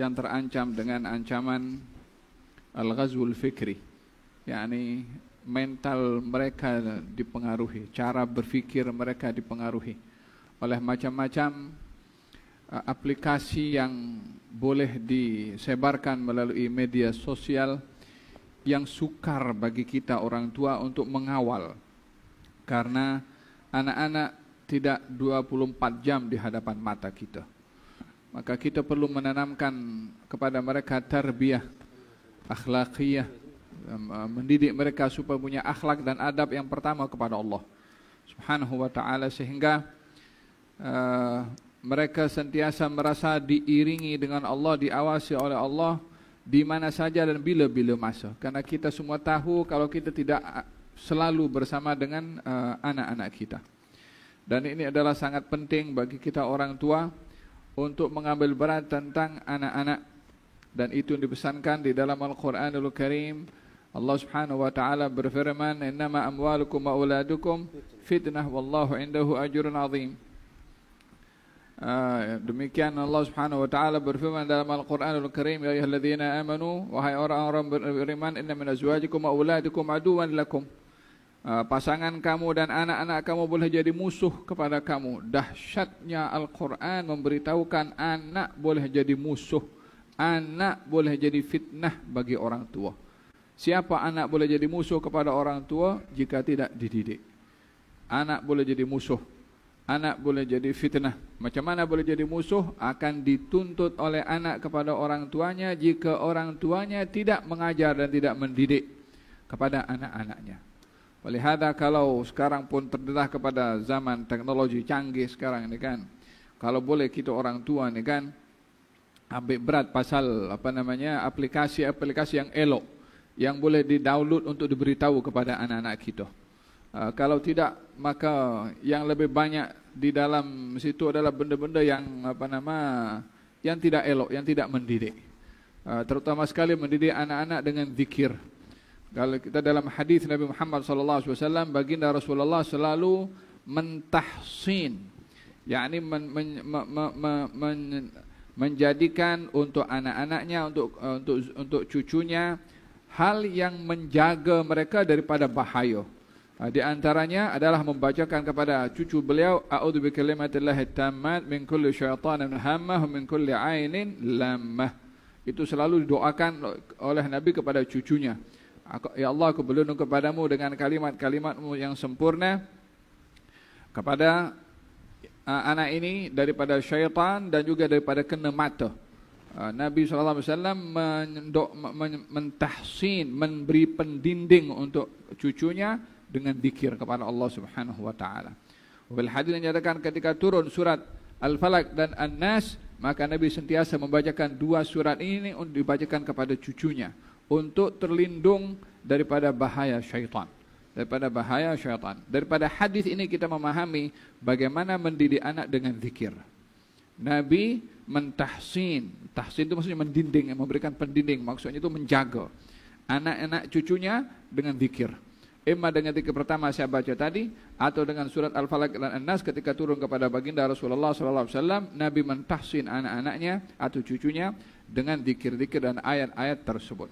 sedang terancam dengan ancaman al-ghazwul fikri, yakni mental mereka dipengaruhi, cara berfikir mereka dipengaruhi oleh macam-macam aplikasi yang boleh disebarkan melalui media sosial yang sukar bagi kita orang tua untuk mengawal, karena anak-anak tidak 24 jam di hadapan mata kita. Maka kita perlu menanamkan kepada mereka tarbiyah akhlaqiyah, mendidik mereka supaya punya akhlak dan adab yang pertama kepada Allah Subhanahu wa ta'ala, sehingga mereka sentiasa merasa diiringi dengan Allah, diawasi oleh Allah di mana saja dan bila-bila masa. Karena kita semua tahu kalau kita tidak selalu bersama dengan anak-anak kita. Dan ini adalah sangat penting bagi kita orang tua untuk mengambil berat tentang anak-anak. Dan itu yang dipesankan di dalam Al-Quranul Karim. Allah Subhanahu wa ta'ala berfirman, innama amwalukum wa auladukum fitnah wallahu indahu ajrun azim. Demikian Allah Subhanahu wa ta'ala berfirman dalam Al-Quranul Karim, ya ayyuhalladzina amanu, wahai orang-orang beriman, inna min azwajikum wa auladikum aduwan lakum. Pasangan kamu dan anak-anak kamu boleh jadi musuh kepada kamu. Dahsyatnya Al-Quran memberitahukan anak boleh jadi musuh, anak boleh jadi fitnah bagi orang tua. Siapa anak boleh jadi musuh kepada orang tua jika tidak dididik? Anak boleh jadi musuh, anak boleh jadi fitnah. Macam mana boleh jadi musuh? Akan dituntut oleh anak kepada orang tuanya jika orang tuanya tidak mengajar dan tidak mendidik kepada anak-anaknya. Olehada kalau sekarang pun terdedah kepada zaman teknologi canggih sekarang ini kan, kalau boleh kita orang tua ni kan ambil berat pasal aplikasi-aplikasi yang elok yang boleh di-download untuk diberitahu kepada anak-anak kita. Kalau tidak, maka yang lebih banyak di dalam situ adalah benda-benda yang yang tidak elok, yang tidak mendidik. Terutama sekali mendidik anak-anak dengan zikir. Kalau kita dalam hadis Nabi Muhammad SAW, baginda Rasulullah selalu mentahsin, yakni menjadikan untuk anak-anaknya, untuk cucunya, hal yang menjaga mereka daripada bahaya. Di antaranya adalah membacakan kepada cucu beliau, a'udzu bikalimatillahi tammat min kulli syaitanin hammah min kulli ainin lammah. Itu selalu didoakan oleh Nabi kepada cucunya. Ya Allah, aku berlindung kepadamu dengan kalimat-kalimatmu yang sempurna kepada anak ini daripada syaitan dan juga daripada kena mata. Nabi SAW mentahsin, memberi pendinding untuk cucunya dengan zikir kepada Allah Subhanahu wa taala. Bil hadis menyatakan ketika turun surat Al-Falaq dan An-Nas, maka Nabi sentiasa membacakan dua surat ini untuk dibacakan kepada cucunya untuk terlindung daripada bahaya syaitan. Daripada hadis ini kita memahami bagaimana mendidik anak dengan zikir. Nabi mentahsin. Tahsin itu maksudnya mendinding, memberikan pendinding. Maksudnya itu menjaga anak-anak cucunya dengan zikir. Imma dengan zikir pertama saya baca tadi, atau dengan surat Al-Falaq dan An-Nas ketika turun kepada baginda Rasulullah SAW, Nabi mentahsin anak-anaknya atau cucunya dengan zikir-zikir dan ayat-ayat tersebut.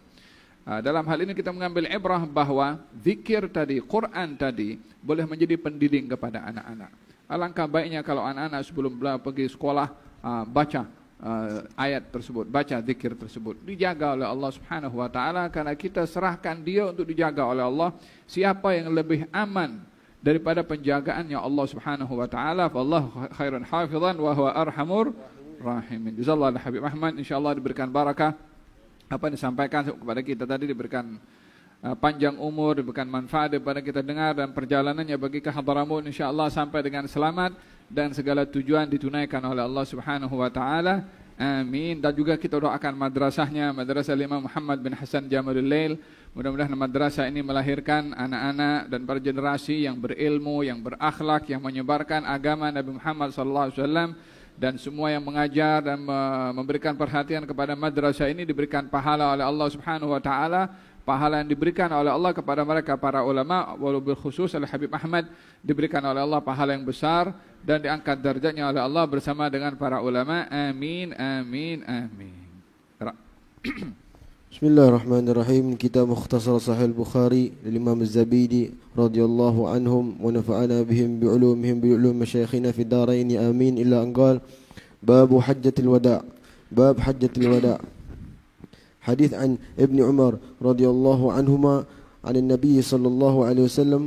Dalam hal ini kita mengambil ibrah bahawa zikir tadi, Quran tadi boleh menjadi pendidik kepada anak-anak. Alangkah baiknya kalau anak-anak sebelum pergi sekolah baca ayat tersebut, baca zikir tersebut, dijaga oleh Allah Subhanahu wa taala, karena kita serahkan dia untuk dijaga oleh Allah. Siapa yang lebih aman daripada penjagaannya Allah Subhanahu wa taala? Wallahu khairun hafizan wa huwa arhamur rahimin. Jazakallahu Habib Ahmad, insyaallah diberikan barakah apa yang disampaikan kepada kita tadi, diberikan panjang umur, diberikan manfaat daripada kita dengar, dan perjalanannya bagi ke Hadramaut insyaallah sampai dengan selamat dan segala tujuan ditunaikan oleh Allah Subhanahu wa taala. Amin. Dan juga kita doakan madrasahnya, Madrasah Imam Muhammad bin Hasan Jamalul Lail. Mudah-mudahan madrasah ini melahirkan anak-anak dan para generasi yang berilmu, yang berakhlak, yang menyebarkan agama Nabi Muhammad sallallahu alaihi wasallam. Dan semua yang mengajar dan memberikan perhatian kepada madrasah ini diberikan pahala oleh Allah Subhanahu wa taala. Pahala yang diberikan oleh Allah kepada mereka para ulama, wabil khusus oleh Habib Ahmad, diberikan oleh Allah pahala yang besar dan diangkat darjatnya oleh Allah bersama dengan para ulama. Amin, amin, amin. بسم الله الرحمن الرحيم. كتاب مختصر صحيح البخاري للإمام الزبيدي رضي الله عنهم ونفعنا بهم بعلوم مشايخنا في الدارين آمين. إلا أن قال باب حجة الوداع. باب حجة الوداع. حديث عن ابن عمر رضي الله عنهما عن النبي صلى الله عليه وسلم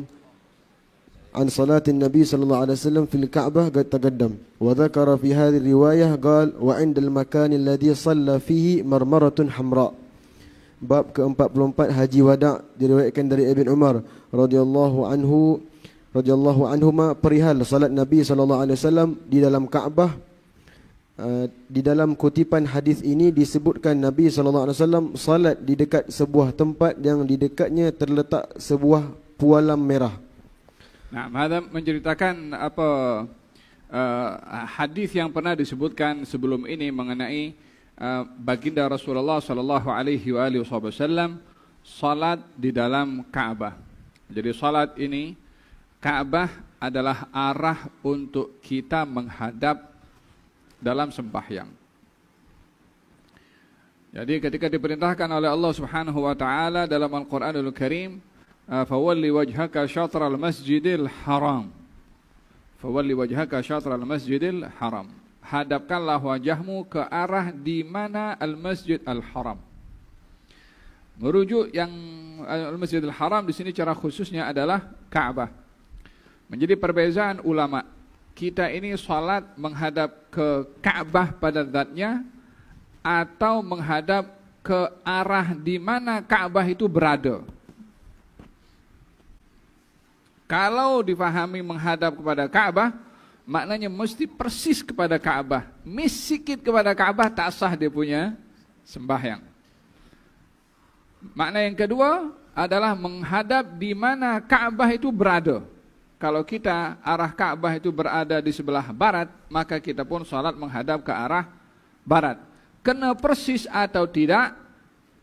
عن صلاة النبي صلى الله عليه وسلم في الكعبة قد تقدم، وذكر في هذه الرواية قال وعند المكان الذي صلى فيه مرمرة حمراء. Bab ke-44 Haji Wada' diriwayatkan dari Ibn Umar radhiyallahu anhuma perihal salat Nabi sallallahu alaihi wasallam di dalam Kaabah. Di dalam kutipan hadis ini disebutkan Nabi sallallahu alaihi wasallam salat di dekat sebuah tempat yang di dekatnya terletak sebuah pualam merah. Nah, hadam menceritakan hadis yang pernah disebutkan sebelum ini mengenai baginda Rasulullah sallallahu alaihi wasallam salat di dalam Ka'bah. Jadi salat ini Ka'bah adalah arah untuk kita menghadap dalam sembahyang. Jadi ketika diperintahkan oleh Allah Subhanahu wa taala dalam Al-Qur'anul Karim, fawalli wajhaka syatral masjidil haram. Fawalli wajhaka syatral masjidil haram. Hadapkanlah wajahmu ke arah di mana Al-Masjid Al-Haram. Merujuk yang Al-Masjid Al-Haram di sini cara khususnya adalah Ka'bah. Menjadi perbezaan ulama. Kita ini salat menghadap ke Ka'bah pada zatnya atau menghadap ke arah di mana Ka'bah itu berada. Kalau difahami menghadap kepada Ka'bah, maknanya mesti persis kepada Ka'bah. Miss sikit kepada Ka'bah tak sah dia punya sembahyang. Makna yang kedua adalah menghadap di mana Ka'bah itu berada. Kalau kita arah Ka'bah itu berada di sebelah barat, maka kita pun salat menghadap ke arah barat. Kena persis atau tidak,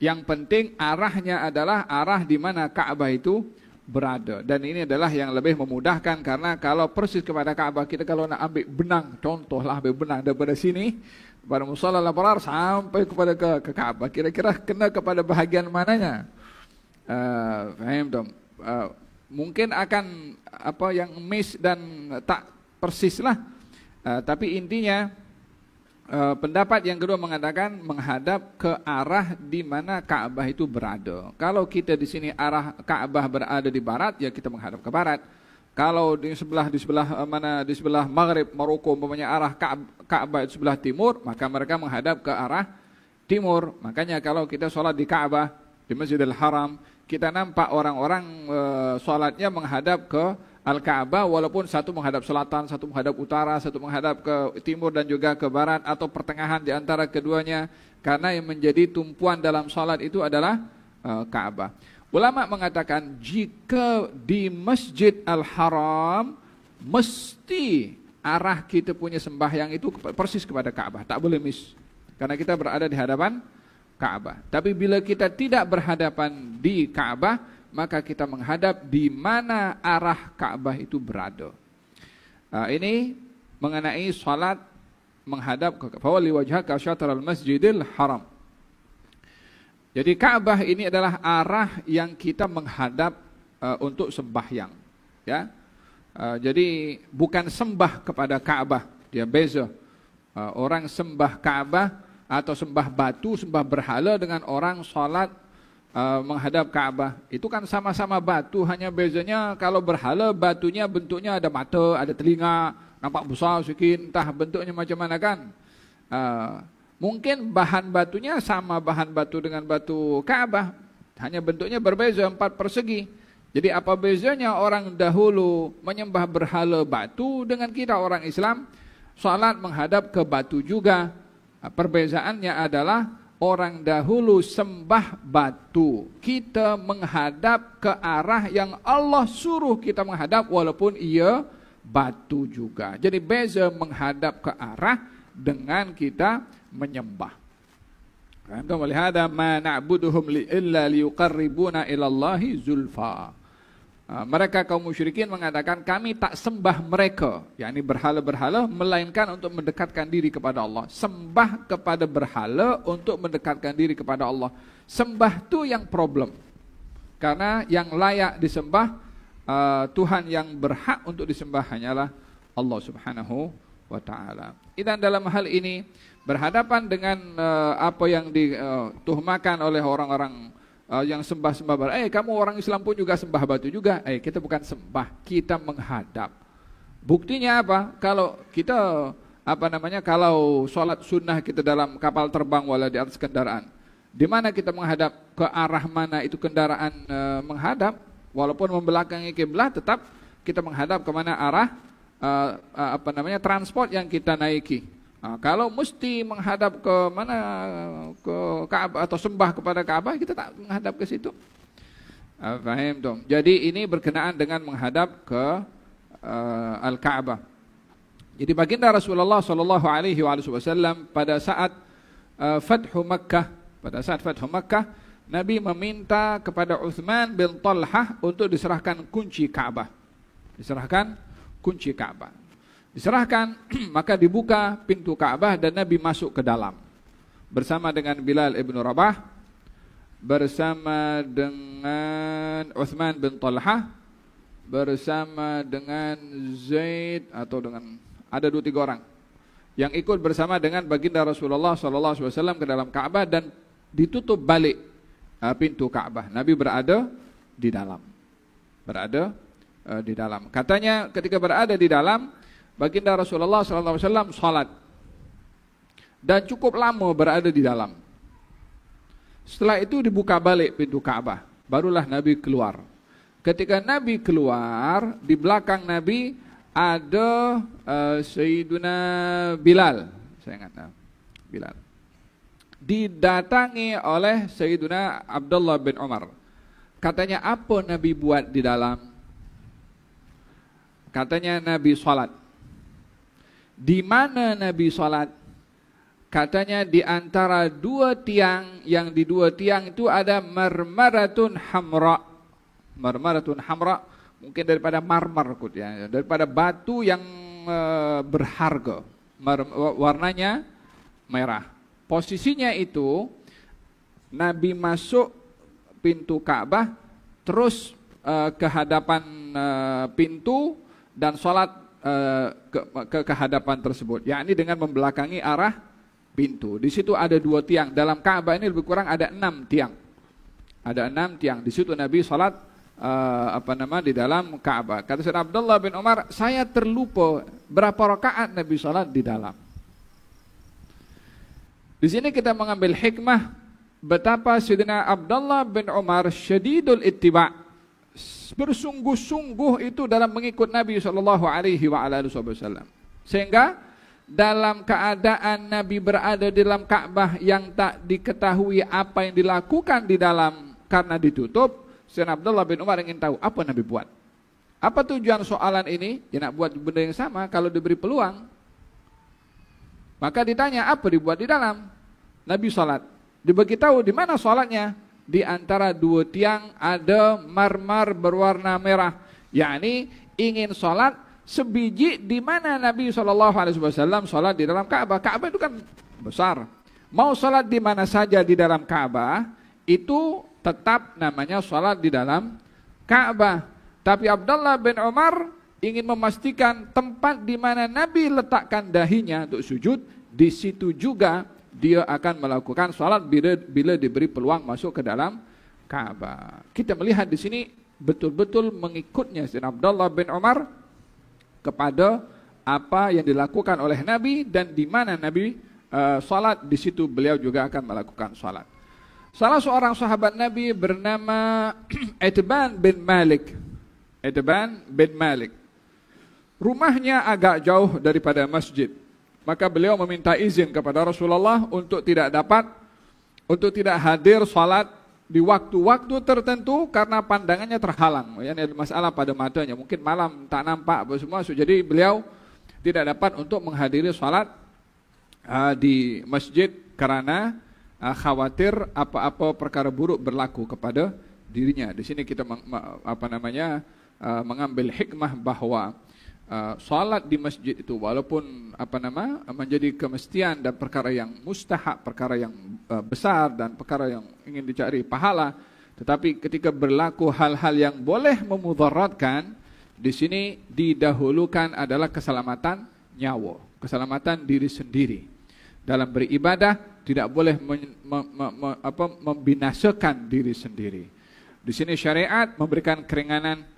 yang penting arahnya adalah arah di mana Ka'bah itu berada. Dan ini adalah yang lebih memudahkan, karena kalau persis kepada Ka'bah, kita kalau nak ambil benang, contohlah ambil benang daripada sini pada musalla al-abrar sampai kepada ke Ka'bah, kira-kira kena kepada bahagian mananya? Faham tak? Mungkin akan yang miss dan tak persis lah. Tapi intinya pendapat yang kedua mengatakan menghadap ke arah di mana Ka'bah itu berada. Kalau kita di sini arah Ka'bah berada di barat, ya kita menghadap ke barat. Kalau di sebelah Maghrib Maroko umpamanya arah Ka'bah itu sebelah timur, maka mereka menghadap ke arah timur. Makanya kalau kita sholat di Ka'bah di Masjidil Haram, kita nampak orang-orang sholatnya menghadap ke Al-Ka'bah, walaupun satu menghadap selatan, satu menghadap utara, satu menghadap ke timur dan juga ke barat, atau pertengahan di antara keduanya, karena yang menjadi tumpuan dalam salat itu adalah Ka'bah. Ulama mengatakan jika di Masjid Al-Haram, mesti arah kita punya sembahyang itu persis kepada Ka'bah, tak boleh miss, karena kita berada di hadapan Ka'bah. Tapi bila kita tidak berhadapan di Ka'bah, maka kita menghadap di mana arah Ka'bah itu berada. Ini mengenai salat menghadap ke fawalli wajhaka syatral masjidil haram. Jadi Ka'bah ini adalah arah yang kita menghadap untuk sembahyang, ya. Jadi bukan sembah kepada Ka'bah, dia beza. Orang sembah Ka'bah atau sembah batu, sembah berhala, dengan orang salat menghadap Ka'bah. Itu kan sama-sama batu, hanya bezanya kalau berhala batunya bentuknya ada mata, ada telinga, nampak besar sikit, entah bentuknya macam mana kan. Mungkin bahan batunya sama bahan batu dengan batu Ka'bah, hanya bentuknya berbeza, 4 persegi. Jadi apa bezanya orang dahulu menyembah berhala batu dengan kita orang Islam salat menghadap ke batu juga? Perbezaannya adalah orang dahulu sembah batu, kita menghadap ke arah yang Allah suruh kita menghadap walaupun ia batu juga. Jadi beza menghadap ke arah dengan kita menyembah. Kan walihada ma na'buduhum illa liyuqarribuna ila Allahi zulfa. Mereka kaum musyrikin mengatakan kami tak sembah mereka, yakni berhala-berhala, melainkan untuk mendekatkan diri kepada Allah. Sembah kepada berhala untuk mendekatkan diri kepada Allah. Sembah tu yang problem. Karena yang layak disembah, Tuhan yang berhak untuk disembah hanyalah Allah Subhanahu wa taala. Dan dalam hal ini berhadapan dengan apa yang dituhmakan oleh orang-orang yang sembah-sembah, kamu orang Islam pun juga sembah batu juga. Kita bukan sembah, kita menghadap. Buktinya apa? Kalau kita kalau sholat sunnah kita dalam kapal terbang wala di atas kendaraan, di mana kita menghadap, ke arah mana itu kendaraan menghadap, walaupun membelakangi kiblat, tetap kita menghadap ke mana arah transport yang kita naiki. Kalau mesti menghadap ke mana, ke Ka'bah atau sembah kepada Ka'bah, kita tak menghadap ke situ. Faham dong? Jadi ini berkenaan dengan menghadap ke Al-Ka'bah. Jadi baginda Rasulullah sallallahu alaihi wasallam pada saat Fathu Makkah, Nabi meminta kepada Uthman bin Talhah untuk diserahkan kunci Ka'bah. Diserahkan, maka dibuka pintu Ka'bah dan Nabi masuk ke dalam bersama dengan Bilal ibn Rabah, bersama dengan Uthman bin Talhah, bersama dengan Zaid, atau dengan ada 2-3 orang yang ikut bersama dengan baginda Rasulullah SAW ke dalam Ka'bah, dan ditutup balik pintu Ka'bah. Nabi berada di dalam. Katanya ketika berada di dalam, baginda Rasulullah SAW salat dan cukup lama berada di dalam. Setelah itu dibuka balik pintu Ka'bah, barulah Nabi keluar. Ketika Nabi keluar, di belakang Nabi ada Sayyiduna Bilal. Saya ingat Bilal. Didatangi oleh Sayyiduna Abdullah bin Umar. Katanya, apa Nabi buat di dalam? Katanya, Nabi salat. Di mana Nabi salat? Katanya di antara 2 tiang, yang di 2 tiang itu ada marmaratun hamra. Marmaratun hamra mungkin daripada marmer, ya, daripada batu yang berharga. Warnanya merah. Posisinya itu Nabi masuk pintu Ka'bah, terus ke hadapan pintu dan salat ke hadapan tersebut, yakni dengan membelakangi arah pintu. Di situ ada 2 tiang. Dalam Ka'bah ini lebih kurang ada 6 tiang. Ada 6 tiang. Di situ Nabi salat di dalam Ka'bah. Kata Sayyidina Abdullah bin Umar, saya terlupa berapa rakaat Nabi salat di dalam. Di sini kita mengambil hikmah betapa Sayyidina Abdullah bin Umar syadidul ittiba', bersungguh-sungguh itu dalam mengikut Nabi SAW. Sehingga dalam keadaan Nabi berada di dalam Ka'bah yang tak diketahui apa yang dilakukan di dalam karena ditutup, Sayyidina Abdullah bin Umar ingin tahu apa Nabi buat. Apa tujuan soalan ini? Ya nak buat benda yang sama kalau diberi peluang. Maka ditanya, apa dibuat di dalam? Nabi salat. Diberitahu di mana salatnya? Di antara 2 tiang ada marmer berwarna merah, yakni ingin salat sebiji di mana Nabi SAW salat di dalam Ka'bah. Ka'bah itu kan besar. Mau salat di mana saja di dalam Ka'bah, itu tetap namanya salat di dalam Ka'bah. Tapi Abdullah bin Umar ingin memastikan tempat di mana Nabi letakkan dahinya untuk sujud, di situ juga dia akan melakukan salat bila diberi peluang masuk ke dalam Ka'bah. Kita melihat di sini betul-betul mengikutnya Sayyidina Abdullah bin Umar kepada apa yang dilakukan oleh Nabi, dan di mana Nabi salat, di situ beliau juga akan melakukan salat. Salah seorang sahabat Nabi bernama Itban bin Malik. Rumahnya agak jauh daripada masjid. Maka beliau meminta izin kepada Rasulullah untuk tidak hadir salat di waktu-waktu tertentu karena pandangannya terhalang. Ya, ada masalah pada matanya, mungkin malam tak nampak apa semua. Jadi beliau tidak dapat untuk menghadiri salat di masjid karena khawatir apa-apa perkara buruk berlaku kepada dirinya. Di sini kita mengambil hikmah bahwa salat di masjid itu walaupun menjadi kemestian dan perkara yang mustahab, perkara yang besar dan perkara yang ingin dicari pahala, tetapi ketika berlaku hal-hal yang boleh memudaratkan, di sini didahulukan adalah keselamatan nyawa, keselamatan diri sendiri. Dalam beribadah tidak boleh membinasakan diri sendiri. Di sini syariat memberikan keringanan.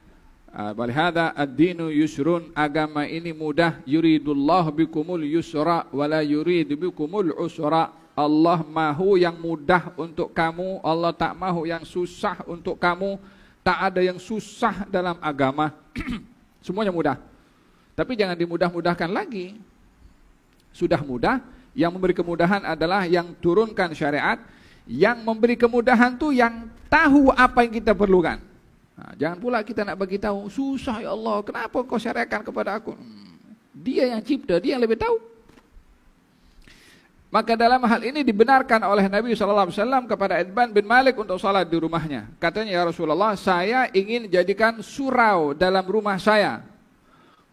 Walihada ad-dinu yusrun, agama ini mudah. Yuridullahu bikumul yusra wala yuridu bikumul usra. Allah mahu yang mudah untuk kamu, Allah tak mahu yang susah untuk kamu. Tak ada yang susah dalam agama. Semuanya mudah. Tapi jangan dimudah-mudahkan lagi. Sudah mudah, yang memberi kemudahan adalah yang turunkan syariat. Yang memberi kemudahan tuh yang tahu apa yang kita perlukan. Nah, jangan pula kita nak bagi tahu, susah ya Allah, kenapa kau syariatkan kepada aku? Dia yang cipta, dia yang lebih tahu. Maka dalam hal ini dibenarkan oleh Nabi SAW kepada Itban bin Malik untuk salat di rumahnya. Katanya, ya Rasulullah, saya ingin jadikan surau dalam rumah saya.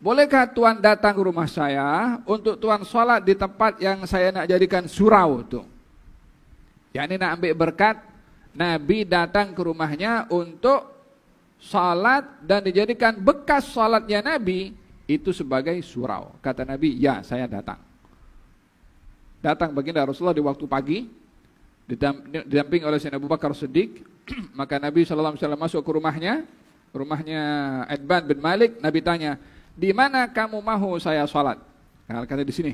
Bolehkah Tuhan datang ke rumah saya untuk Tuhan salat di tempat yang saya nak jadikan surau itu? Yang ini nak ambil berkat, Nabi datang ke rumahnya untuk salat dan dijadikan bekas salatnya Nabi itu sebagai surau. Kata Nabi, ya saya datang. Datang baginda Rasulullah di waktu pagi, didamping oleh Sayyidina Abu Bakar Siddiq. Maka Nabi SAW masuk ke rumahnya Itban bin Malik. Nabi tanya, di mana kamu mahu saya salat? Kata di sini.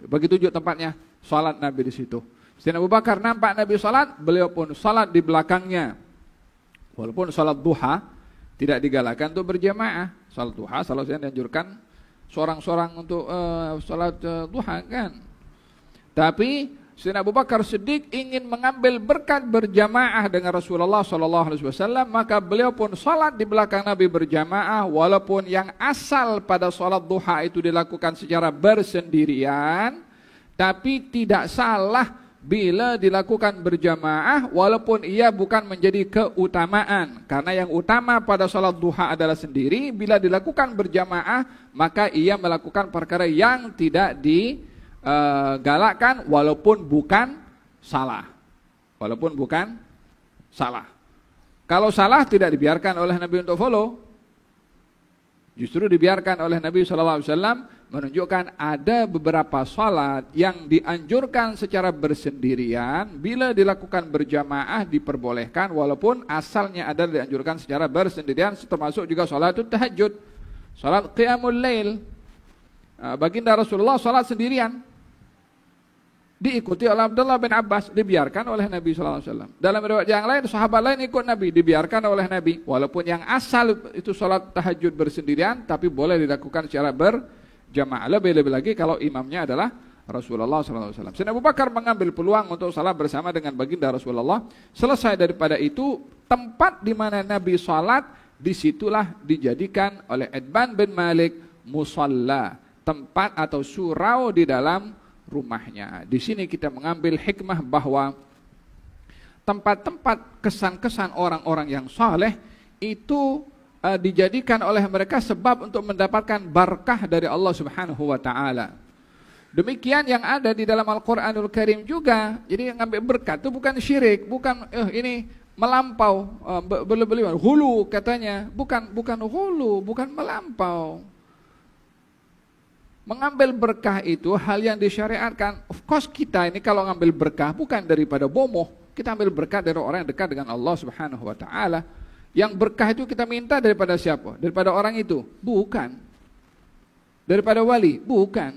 Bagi tunjuk tempatnya, salat Nabi di situ. Sayyidina Abu Bakar nampak Nabi salat, beliau pun salat di belakangnya. Walaupun salat duha tidak digalakkan untuk berjamaah. Salat duha selalu saya dianjurkan seorang-seorang untuk salat duha kan. Tapi Sayyidina Abu Bakar Siddiq ingin mengambil berkat berjamaah dengan Rasulullah SAW, maka beliau pun salat di belakang Nabi berjamaah, walaupun yang asal pada salat duha itu dilakukan secara bersendirian, tapi tidak salah bila dilakukan berjamaah, walaupun ia bukan menjadi keutamaan. Karena yang utama pada salat duha adalah sendiri. Bila dilakukan berjamaah, maka ia melakukan perkara yang tidak digalakkan, walaupun bukan salah. Walaupun bukan salah. Kalau salah tidak dibiarkan oleh Nabi untuk follow. Justru dibiarkan oleh Nabi SAW, menunjukkan ada beberapa salat yang dianjurkan secara bersendirian, bila dilakukan berjamaah diperbolehkan, walaupun asalnya adalah dianjurkan secara bersendirian, termasuk juga salatut tahajud, salat qiyamul lail. Baginda Rasulullah salat sendirian, diikuti oleh Abdullah bin Abbas, dibiarkan oleh Nabi SAW. Dalam riwayat yang lain, sahabat lain ikut Nabi, dibiarkan oleh Nabi. Walaupun yang asal itu salat tahajud bersendirian, tapi boleh dilakukan secara berjamaah. Lebih-lebih lagi kalau imamnya adalah Rasulullah SAW. Sayyidina Abu Bakar mengambil peluang untuk salat bersama dengan baginda Rasulullah. Selesai daripada itu, tempat di mana Nabi salat, disitulah dijadikan oleh Itban bin Malik musalla, tempat atau surau di dalam rumahnya. Di sini kita mengambil hikmah bahwa tempat-tempat kesan-kesan orang-orang yang saleh itu dijadikan oleh mereka sebab untuk mendapatkan barakah dari Allah Subhanahu wa taala. Demikian yang ada di dalam Al-Qur'anul Karim juga. Jadi ngambil berkat itu bukan syirik, bukan ini melampau, berlebihan, hulu katanya. Bukan hulu, bukan melampau. Mengambil berkah itu hal yang disyariatkan. Of course kita ini kalau ngambil berkah bukan daripada bomoh. Kita ambil berkah dari orang yang dekat dengan Allah Subhanahu wa taala. Yang berkah itu kita minta daripada siapa? Daripada orang itu? Bukan. Daripada wali? Bukan.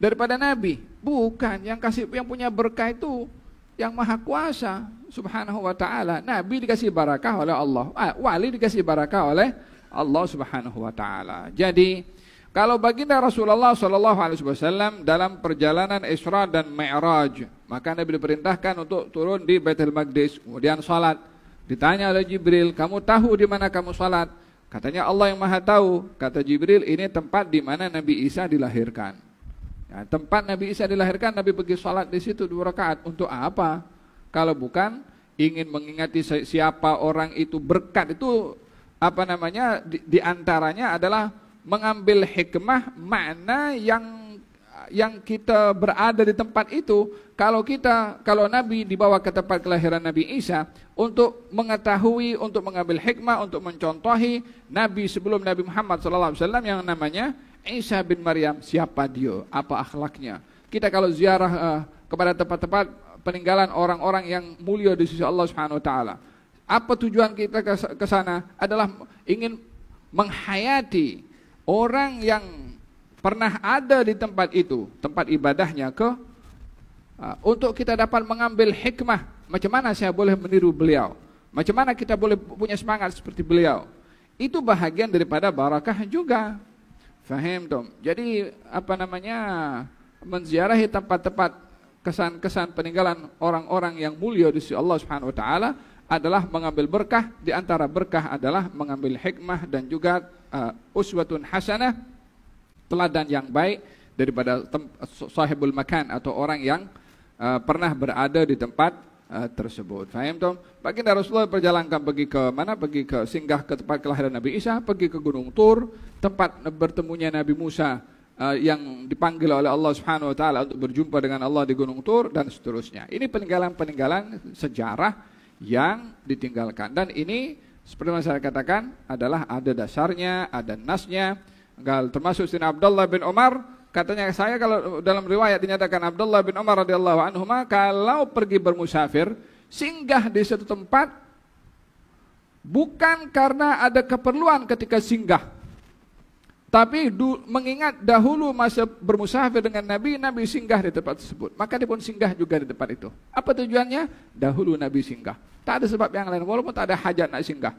Daripada nabi? Bukan. Yang punya berkah itu yang Maha Kuasa Subhanahu wa taala. Nabi dikasih barakah oleh Allah. Wali dikasih barakah oleh Allah Subhanahu wa taala. Jadi kalau baginda Rasulullah SAW dalam perjalanan Isra dan Mi'raj, maka Nabi diperintahkan untuk turun di Baitul Maqdis, kemudian salat. Ditanya oleh Jibril, kamu tahu di mana kamu salat? Katanya Allah yang Maha tahu. Kata Jibril, ini tempat di mana Nabi Isa dilahirkan. Ya, tempat Nabi Isa dilahirkan, Nabi pergi salat di situ 2 rakaat. Untuk apa? Kalau bukan ingin mengingati siapa orang itu berkat itu apa namanya di antaranya adalah mengambil hikmah makna yang kita berada di tempat itu. Kalau Nabi dibawa ke tempat kelahiran Nabi Isa untuk mengetahui, untuk mengambil hikmah, untuk mencontohi Nabi sebelum Nabi Muhammad SAW yang namanya Isa bin Maryam, siapa dia, apa akhlaknya. Kita kalau ziarah kepada tempat-tempat peninggalan orang-orang yang mulia di sisi Allah Subhanahu wa taala, apa tujuan kita ke sana adalah ingin menghayati orang yang pernah ada di tempat itu, tempat ibadahnya untuk kita dapat mengambil hikmah, macam mana saya boleh meniru beliau, macam mana kita boleh punya semangat seperti beliau. Itu bahagian daripada barakah juga. Faham dong? Jadi apa namanya, menziarahi tempat-tempat kesan-kesan peninggalan orang-orang yang mulia di sisi Allah Subhanahu wa taala adalah mengambil berkah. Di antara berkah adalah mengambil hikmah dan juga uswatun hasanah, teladan yang baik daripada sahibul makan atau orang yang pernah berada di tempat tersebut. Faham toh? Baginda Rasulullah perjalankan pergi ke mana? Pergi ke singgah ke tempat kelahiran Nabi Isa, pergi ke Gunung Tur, tempat bertemunya Nabi Musa yang dipanggil oleh Allah Subhanahu wa taala untuk berjumpa dengan Allah di Gunung Tur dan seterusnya. Ini peninggalan-peninggalan sejarah yang ditinggalkan, dan ini seperti yang saya katakan adalah ada dasarnya, ada nasnya. Termasuk Sayyidina Abdullah bin Umar, katanya saya kalau dalam riwayat dinyatakan Abdullah bin Umar radhiyallahu anhu kalau pergi bermusafir singgah di satu tempat bukan karena ada keperluan ketika singgah, tapi mengingat dahulu masa bermusafir dengan Nabi singgah di tempat tersebut, maka dia pun singgah juga di tempat itu. Apa tujuannya? Dahulu Nabi singgah, tak ada sebab yang lain, walaupun tak ada hajat nak singgah.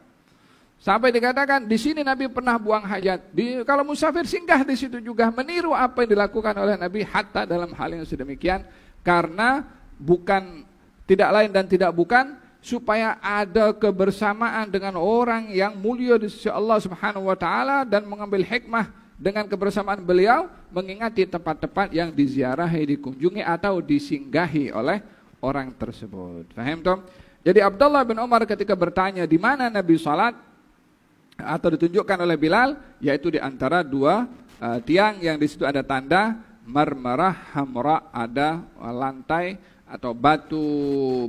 Sampai dikatakan di sini Nabi pernah buang hajat. Kalau musafir singgah di situ juga, meniru apa yang dilakukan oleh Nabi, hatta dalam hal yang sedemikian, karena bukan tidak lain dan tidak bukan supaya ada kebersamaan dengan orang yang mulia di sisi Allah Subhanahu wa taala dan mengambil hikmah dengan kebersamaan beliau, mengingati tempat-tempat yang diziarahi, dikunjungi atau disinggahi oleh orang tersebut. Faham toh? Jadi Abdullah bin Umar ketika bertanya di mana Nabi salat, atau ditunjukkan oleh Bilal, yaitu di antara dua tiang yang di situ ada tanda marmarah hamra, ada lantai atau batu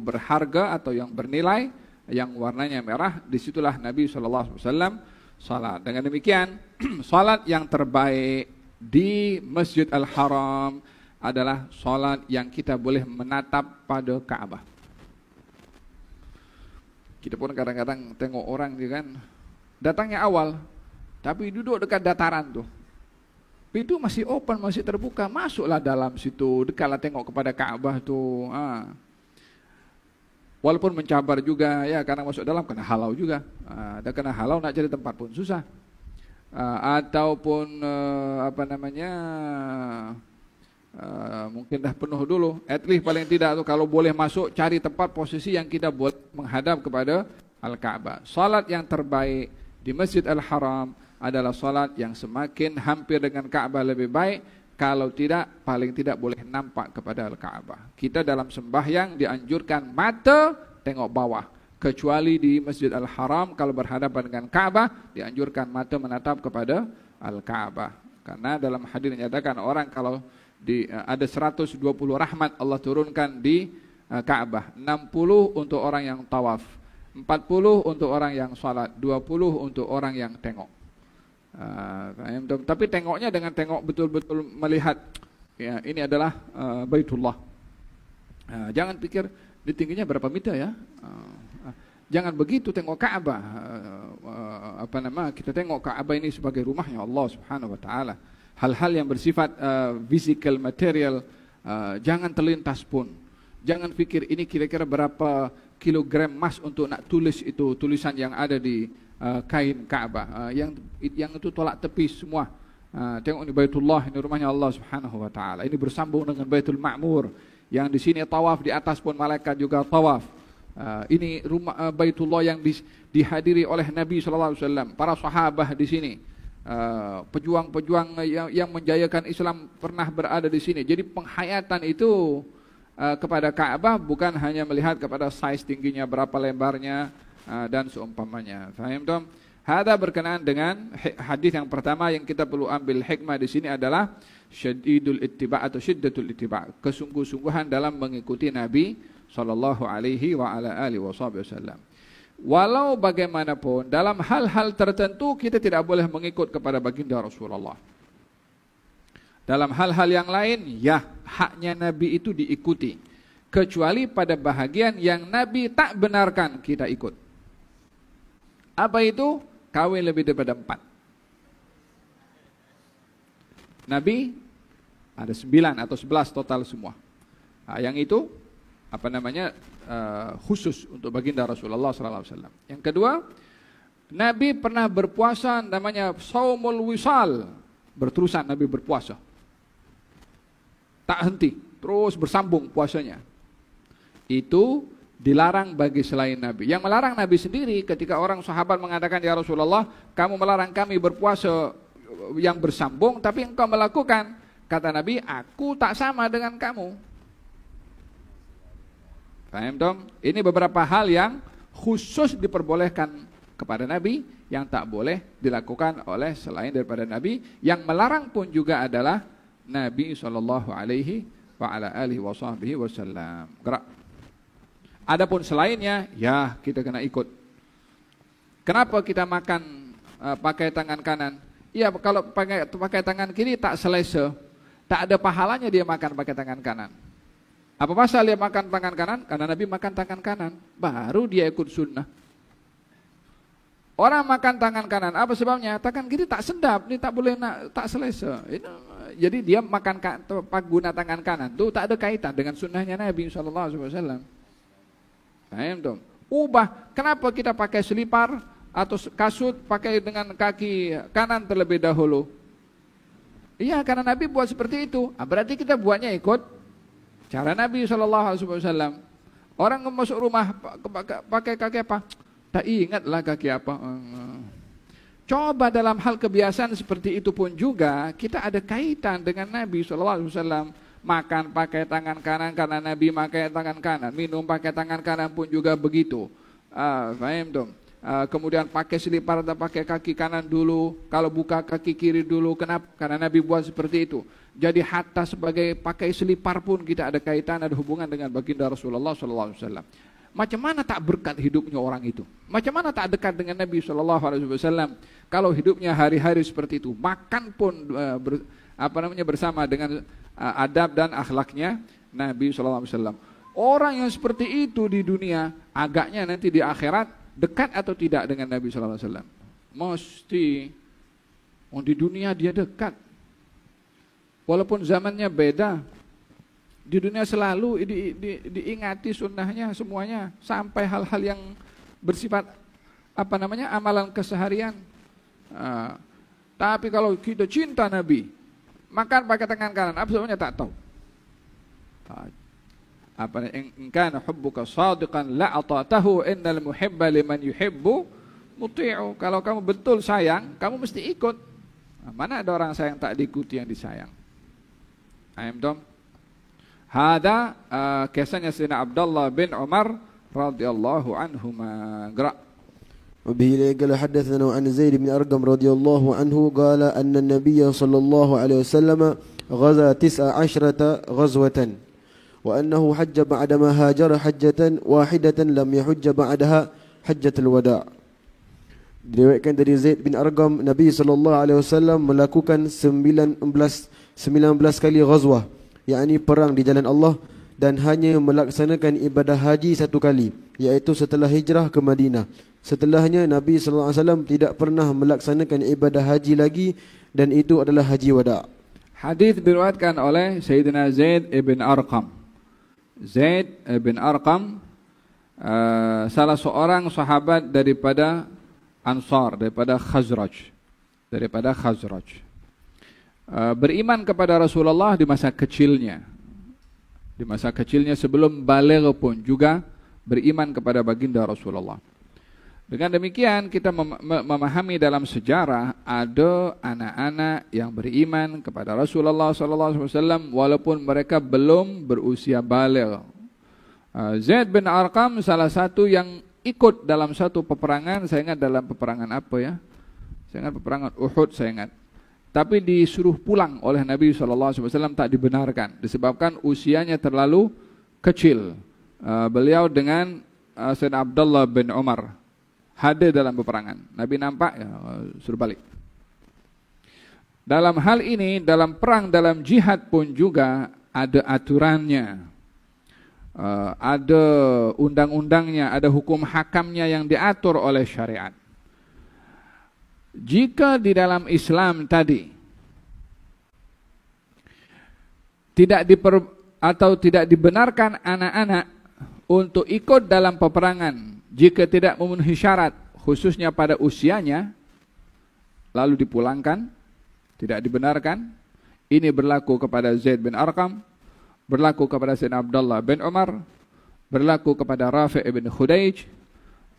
berharga atau yang bernilai yang warnanya merah. Disitulah Nabi SAW salat. Dengan demikian salat yang terbaik di Masjid Al-Haram adalah salat yang kita boleh menatap pada Ka'bah. Kita pun kadang-kadang tengok orang dia kan datangnya awal, tapi duduk dekat dataran tuh. Pintu masih open, masih terbuka, masuklah dalam situ, dekatlah tengok kepada Ka'bah tuh. Walaupun mencabar juga ya, karena masuk dalam kena halau juga. Dan kena halau nak cari tempat pun susah. Ataupun mungkin dah penuh dulu. At least paling tidak tuh kalau boleh masuk, cari tempat posisi yang kita boleh menghadap kepada Al-Ka'bah. Salat yang terbaik di Masjid Al-Haram adalah salat yang semakin hampir dengan Ka'bah lebih baik. Kalau tidak, paling tidak boleh nampak kepada Al-Ka'bah. Kita dalam sembahyang dianjurkan mata tengok bawah. Kecuali di Masjid Al-Haram kalau berhadapan dengan Ka'bah, dianjurkan mata menatap kepada Al-Ka'bah. Karena dalam hadis dinyatakan orang kalau ada 120 rahmat Allah turunkan di Ka'bah. 60 untuk orang yang tawaf, 40 untuk orang yang salat, 20 untuk orang yang tengok. Tapi tengoknya dengan tengok betul-betul melihat ya, ini adalah Baitullah. Jangan pikir di tingginya berapa meter ya. Jangan begitu tengok Ka'bah. Kita tengok Ka'bah ini sebagai rumahnya Allah Subhanahu wa taala. Hal-hal yang bersifat physical material jangan terlintas pun. Jangan pikir ini kira-kira berapa kilogram emas untuk nak tulis itu tulisan yang ada di kain Ka'bah. Yang itu tolak tepi semua. Tengok ini Baitullah, ini rumahnya Allah Subhanahu wa taala. Ini bersambung dengan Baitul Ma'mur. Yang di sini tawaf, di atas pun malaikat juga tawaf. Ini rumah Baitullah yang dihadiri oleh Nabi sallallahu alaihi wasallam, para sahabat di sini. Pejuang-pejuang yang menjayakan Islam pernah berada di sini. Jadi penghayatan itu kepada Ka'bah bukan hanya melihat kepada size tingginya, berapa lebarnya dan seumpamanya. Faham tom? Hada berkenaan dengan hadis yang pertama. Yang kita perlu ambil hikmah di sini adalah syadidul ittiba' atau syiddatul ittiba', kesungguh-sungguhan dalam mengikuti Nabi sallallahu alaihi wa ala alihi wasallam. Walau bagaimanapun dalam hal-hal tertentu kita tidak boleh mengikut kepada baginda Rasulullah. Dalam hal-hal yang lain, ya, haknya Nabi itu diikuti, kecuali pada bahagian yang Nabi tak benarkan kita ikut. Apa itu? Kawin lebih daripada 4. Nabi ada 9 atau 11 total semua. Yang itu khusus untuk baginda Rasulullah SAW. Yang kedua, Nabi pernah berpuasa namanya Saumul Wisal, berterusan Nabi berpuasa, tak henti, terus bersambung puasanya. Itu dilarang bagi selain Nabi. Yang melarang Nabi sendiri ketika orang sahabat mengatakan, ya Rasulullah, kamu melarang kami berpuasa yang bersambung, tapi engkau melakukan. Kata Nabi, aku tak sama dengan kamu. Paham dong? Ini beberapa hal yang khusus diperbolehkan kepada Nabi, yang tak boleh dilakukan oleh selain daripada Nabi. Yang melarang pun juga adalah Nabi SAW. Gerak. Adapun selainnya, ya kita kena ikut. Kenapa kita makan pakai tangan kanan? Iya, kalau pakai tangan kiri tak selesa, tak ada pahalanya dia makan pakai tangan kanan. Apa pasal dia makan tangan kanan? Karena Nabi makan tangan kanan, baru dia ikut sunnah. Orang makan tangan kanan, apa sebabnya? Tangan kiri tak sedap, ini tak boleh, tak selesa. Jadi dia makan guna tangan kanan itu tak ada kaitan dengan sunnahnya Nabi SAW. Paham dong? Ubah. Kenapa kita pakai selipar atau kasut pakai dengan kaki kanan terlebih dahulu? Iya, karena Nabi buat seperti itu. Berarti kita buatnya ikut cara Nabi SAW. Orang masuk rumah pakai kaki apa? Tak ingatlah kaki apa. Coba dalam hal kebiasaan seperti itu pun juga kita ada kaitan dengan Nabi SAW. Makan pakai tangan kanan karena Nabi pakai tangan kanan, minum pakai tangan kanan pun juga begitu. Faham dong? Kemudian pakai selipar atau pakai kaki kanan dulu, kalau buka kaki kiri dulu. Kenapa? Karena Nabi buat seperti itu. Jadi hatta sebagai pakai selipar pun kita ada kaitan, ada hubungan dengan baginda Rasulullah SAW. Macam mana tak berkat hidupnya orang itu? Macam mana tak dekat dengan Nabi SAW? Kalau hidupnya hari-hari seperti itu, makan pun bersama dengan adab dan akhlaknya Nabi SAW. Orang yang seperti itu di dunia, agaknya nanti di akhirat dekat atau tidak dengan Nabi SAW? Mesti. Di dunia dia dekat, walaupun zamannya beda. Di dunia selalu diingati sunnahnya semuanya, sampai hal-hal yang bersifat amalan keseharian. Tapi kalau kita cinta Nabi, makan pakai tangan kanan, apa sebabnya tak tahu. In kana hubbuka shadiqan la ata'tahu innal muhibba liman yuhibbu muti'u. Kalau kamu betul sayang, kamu mesti ikut. Mana ada orang sayang tak diikuti yang disayang? Dom. Hada kisahnya Sayyidina Abdullah bin Umar radhiyallahu anhuma. Gerak. وبه قال حدثنا عن زيد بن أرقم رضي الله عنه قال أن النبي صلى الله عليه وسلم غزا 19 غزوة وأنه حج بعدما هاجر حجة واحدة لم يحج بعدها حجة الوداع. Diriwayatkan dari Zaid bin Arqam, Nabi SAW melakukan 19 kali ghazwah, yakni perang di jalan Allah, dan hanya melaksanakan ibadah haji 1 kali, iaitu setelah hijrah ke Madinah. Setelahnya Nabi SAW tidak pernah melaksanakan ibadah haji lagi, dan itu adalah haji wada'. Hadis diriwayatkan oleh Sayyidina Zaid ibn Arqam. Zaid ibn Arqam salah seorang sahabat daripada Ansar, daripada Khazraj. Beriman kepada Rasulullah di masa kecilnya. Di masa kecilnya sebelum baligh pun juga beriman kepada baginda Rasulullah. Dengan demikian kita memahami dalam sejarah ada anak-anak yang beriman kepada Rasulullah SAW walaupun mereka belum berusia baligh. Zaid bin Arqam salah satu yang ikut dalam satu peperangan, saya ingat dalam peperangan apa ya? Saya ingat peperangan Uhud, saya ingat. Tapi disuruh pulang oleh Nabi SAW, tak dibenarkan disebabkan usianya terlalu kecil. Beliau dengan Sayyidina Abdullah bin Umar hadir dalam peperangan. Nabi nampak, ya, suruh balik. Dalam hal ini, dalam perang, dalam jihad pun juga ada aturannya, ada undang-undangnya, ada hukum hakamnya yang diatur oleh syariat. Jika di dalam Islam tadi tidak dibenarkan anak-anak untuk ikut dalam peperangan jika tidak memenuhi syarat, khususnya pada usianya, lalu dipulangkan, tidak dibenarkan. Ini berlaku kepada Zaid bin Arqam, berlaku kepada Sayyidina Abdullah bin Umar, berlaku kepada Rafi' bin Khudaij,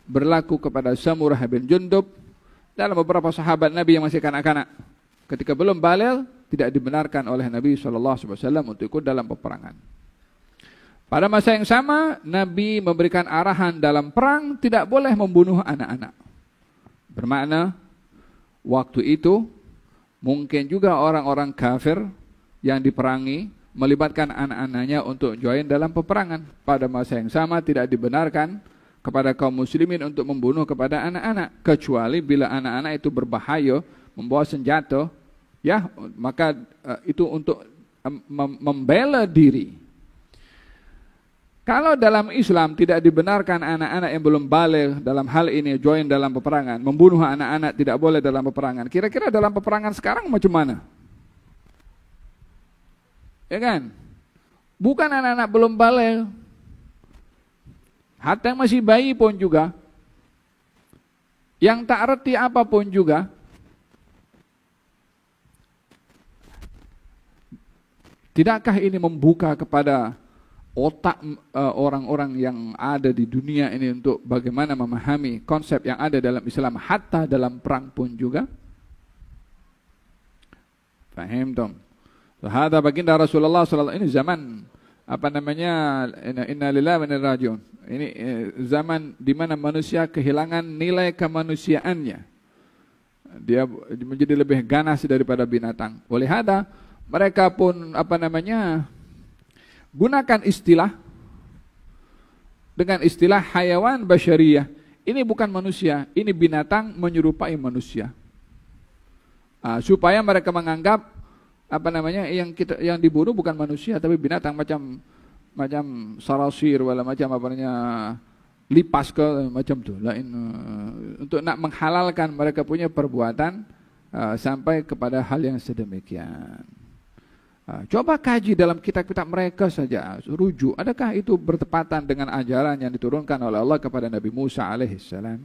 berlaku kepada Samurah bin Jundub, dalam beberapa sahabat Nabi yang masih kanak-kanak. Ketika belum baligh, tidak dibenarkan oleh Nabi SAW untuk ikut dalam peperangan. Pada masa yang sama, Nabi memberikan arahan dalam perang tidak boleh membunuh anak-anak. Bermakna, waktu itu mungkin juga orang-orang kafir yang diperangi melibatkan anak-anaknya untuk join dalam peperangan. Pada masa yang sama tidak dibenarkan kepada kaum muslimin untuk membunuh kepada anak-anak, kecuali bila anak-anak itu berbahaya, membawa senjata, ya, maka itu untuk membela diri. Kalau dalam Islam tidak dibenarkan anak-anak yang belum baligh dalam hal ini join dalam peperangan, membunuh anak-anak tidak boleh dalam peperangan. Kira-kira dalam peperangan sekarang macam mana? Ya kan? Bukan anak-anak belum baligh, hatta yang masih bayi pun juga, yang tak reti apapun juga, tidakkah ini membuka kepada otak orang-orang yang ada di dunia ini untuk bagaimana memahami konsep yang ada dalam Islam, hatta dalam perang pun juga? Faham dong? Sahada baginda Rasulullah SAW, ini zaman apa namanya, inna lillahi wa inna ilaihi raji'un. Ini zaman di mana manusia kehilangan nilai kemanusiaannya. Dia menjadi lebih ganas daripada binatang. Oleh hada, mereka pun apa namanya, gunakan istilah dengan istilah hayawan basyariyah. Ini bukan manusia, ini binatang menyerupai manusia. Supaya mereka menganggap apa namanya, yang dibunuh bukan manusia tapi binatang, macam sarasir wala macam apa namanya, lipas ke macam tu lain, untuk nak menghalalkan mereka punya perbuatan sampai kepada hal yang sedemikian. Coba kaji dalam kitab-kitab mereka saja, rujuk, adakah itu bertepatan dengan ajaran yang diturunkan oleh Allah kepada Nabi Musa alaihissalam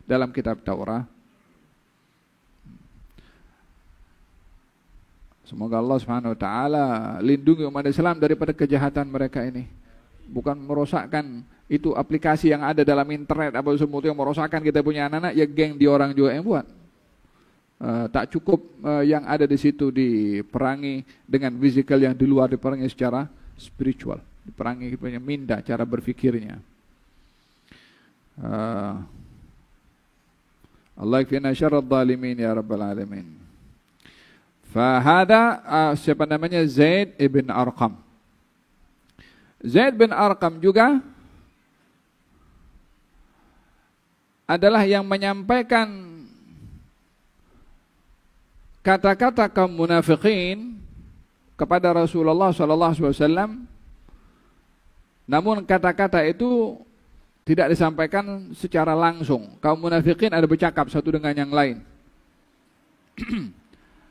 dalam kitab Taurat? Semoga Allah Subhanahu wa taala lindungi umat Islam daripada kejahatan mereka ini. Bukan merosakkan itu aplikasi yang ada dalam internet apa semua itu yang merosakkan kita punya anak-anak, ya geng di orang juga yang buat. Tak cukup yang ada di situ diperangi dengan fizikal, yang di luar diperangi secara spiritual, diperangi punya minda cara berfikirnya. Allah yakfina syarrad zalimin ya rabbal alamin. Fahada siapa namanya, Zaid ibn Arqam. Zaid bin Arqam juga adalah yang menyampaikan kata-kata kaum munafikin kepada Rasulullah SAW. Namun kata-kata itu tidak disampaikan secara langsung. Kaum munafikin ada bercakap satu dengan yang lain.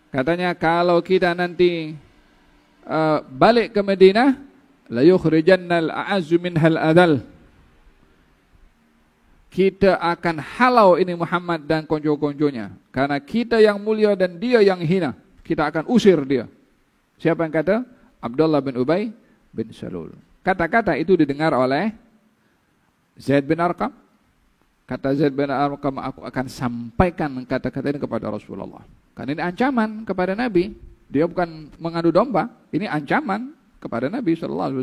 Katanya, kalau kita nanti balik ke Madinah, la yukhrijannal a'azzu minhal adal. Kita akan halau ini Muhammad dan konjo-konjonya, karena kita yang mulia dan dia yang hina. Kita akan usir dia. Siapa yang kata? Abdullah bin Ubay bin Salul. Kata-kata itu didengar oleh Zaid bin Arqam. Kata Zaid bin Arqam, aku akan sampaikan kata-kata ini kepada Rasulullah. Karena ini ancaman kepada Nabi. Dia bukan mengadu domba, ini ancaman kepada Nabi SAW.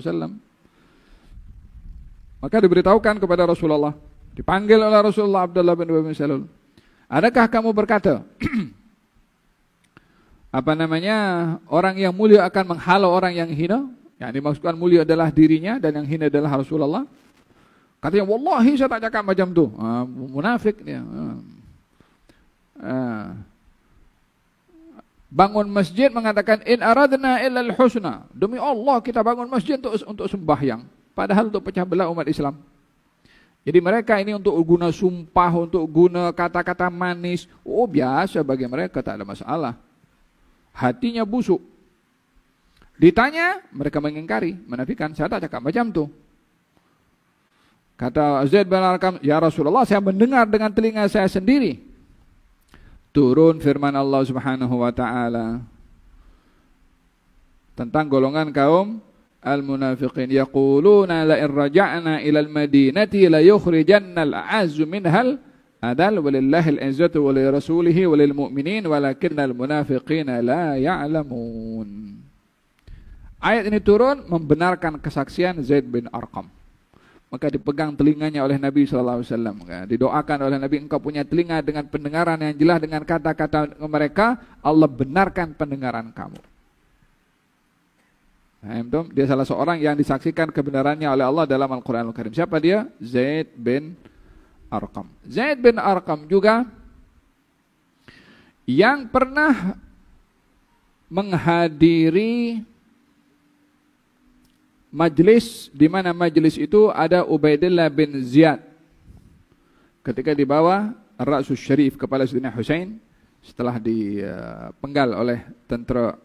Maka diberitahukan kepada Rasulullah. Dipanggil oleh Rasulullah Abdullah bin Ubay bin Salul. Adakah kamu berkata, orang yang mulia akan menghalau orang yang hina? Yang dimaksudkan mulia adalah dirinya dan yang hina adalah Rasulullah. Katanya, wallahi saya tak cakap macam tu. Munafik dia. Bangun masjid mengatakan, in aradna illal husna. Demi Allah kita bangun masjid untuk sembahyang. Padahal untuk pecah belah umat Islam. Jadi mereka ini untuk guna sumpah, untuk guna kata-kata manis. Oh biasa bagi mereka, tak ada masalah. Hatinya busuk. Ditanya, mereka mengingkari, menafikan, saya tak cakap macam tu. Kata Zaid bin Arqam, ya Rasulullah, saya mendengar dengan telinga saya sendiri. Turun firman Allah Subhanahu wa taala tentang golongan kaum al-munafiqin, yaquluna la in raja'na ila al-madinati la yukhrijanna al-a'azzu minhal adal walillahi al-izzatu wa li rasulihi wa lil mu'minin walakinnal munafiqina la ya'lamun. Ayat ini turun membenarkan kesaksian Zaid bin Arqam. Maka dipegang telinganya oleh Nabi SAW. Didoakan oleh Nabi, engkau punya telinga dengan pendengaran yang jelas dengan kata-kata mereka, Allah benarkan pendengaran kamu. Dia salah seorang yang disaksikan kebenarannya oleh Allah dalam Al-Quran Al-Karim. Siapa dia? Zaid bin Arqam. Zaid bin Arqam juga yang pernah menghadiri majlis, di mana majlis itu ada Ubaidillah bin Ziyad. Ketika dibawa Ar-Ra'sus Syarif, kepala Sayyidina Husain, setelah dipenggal oleh tentera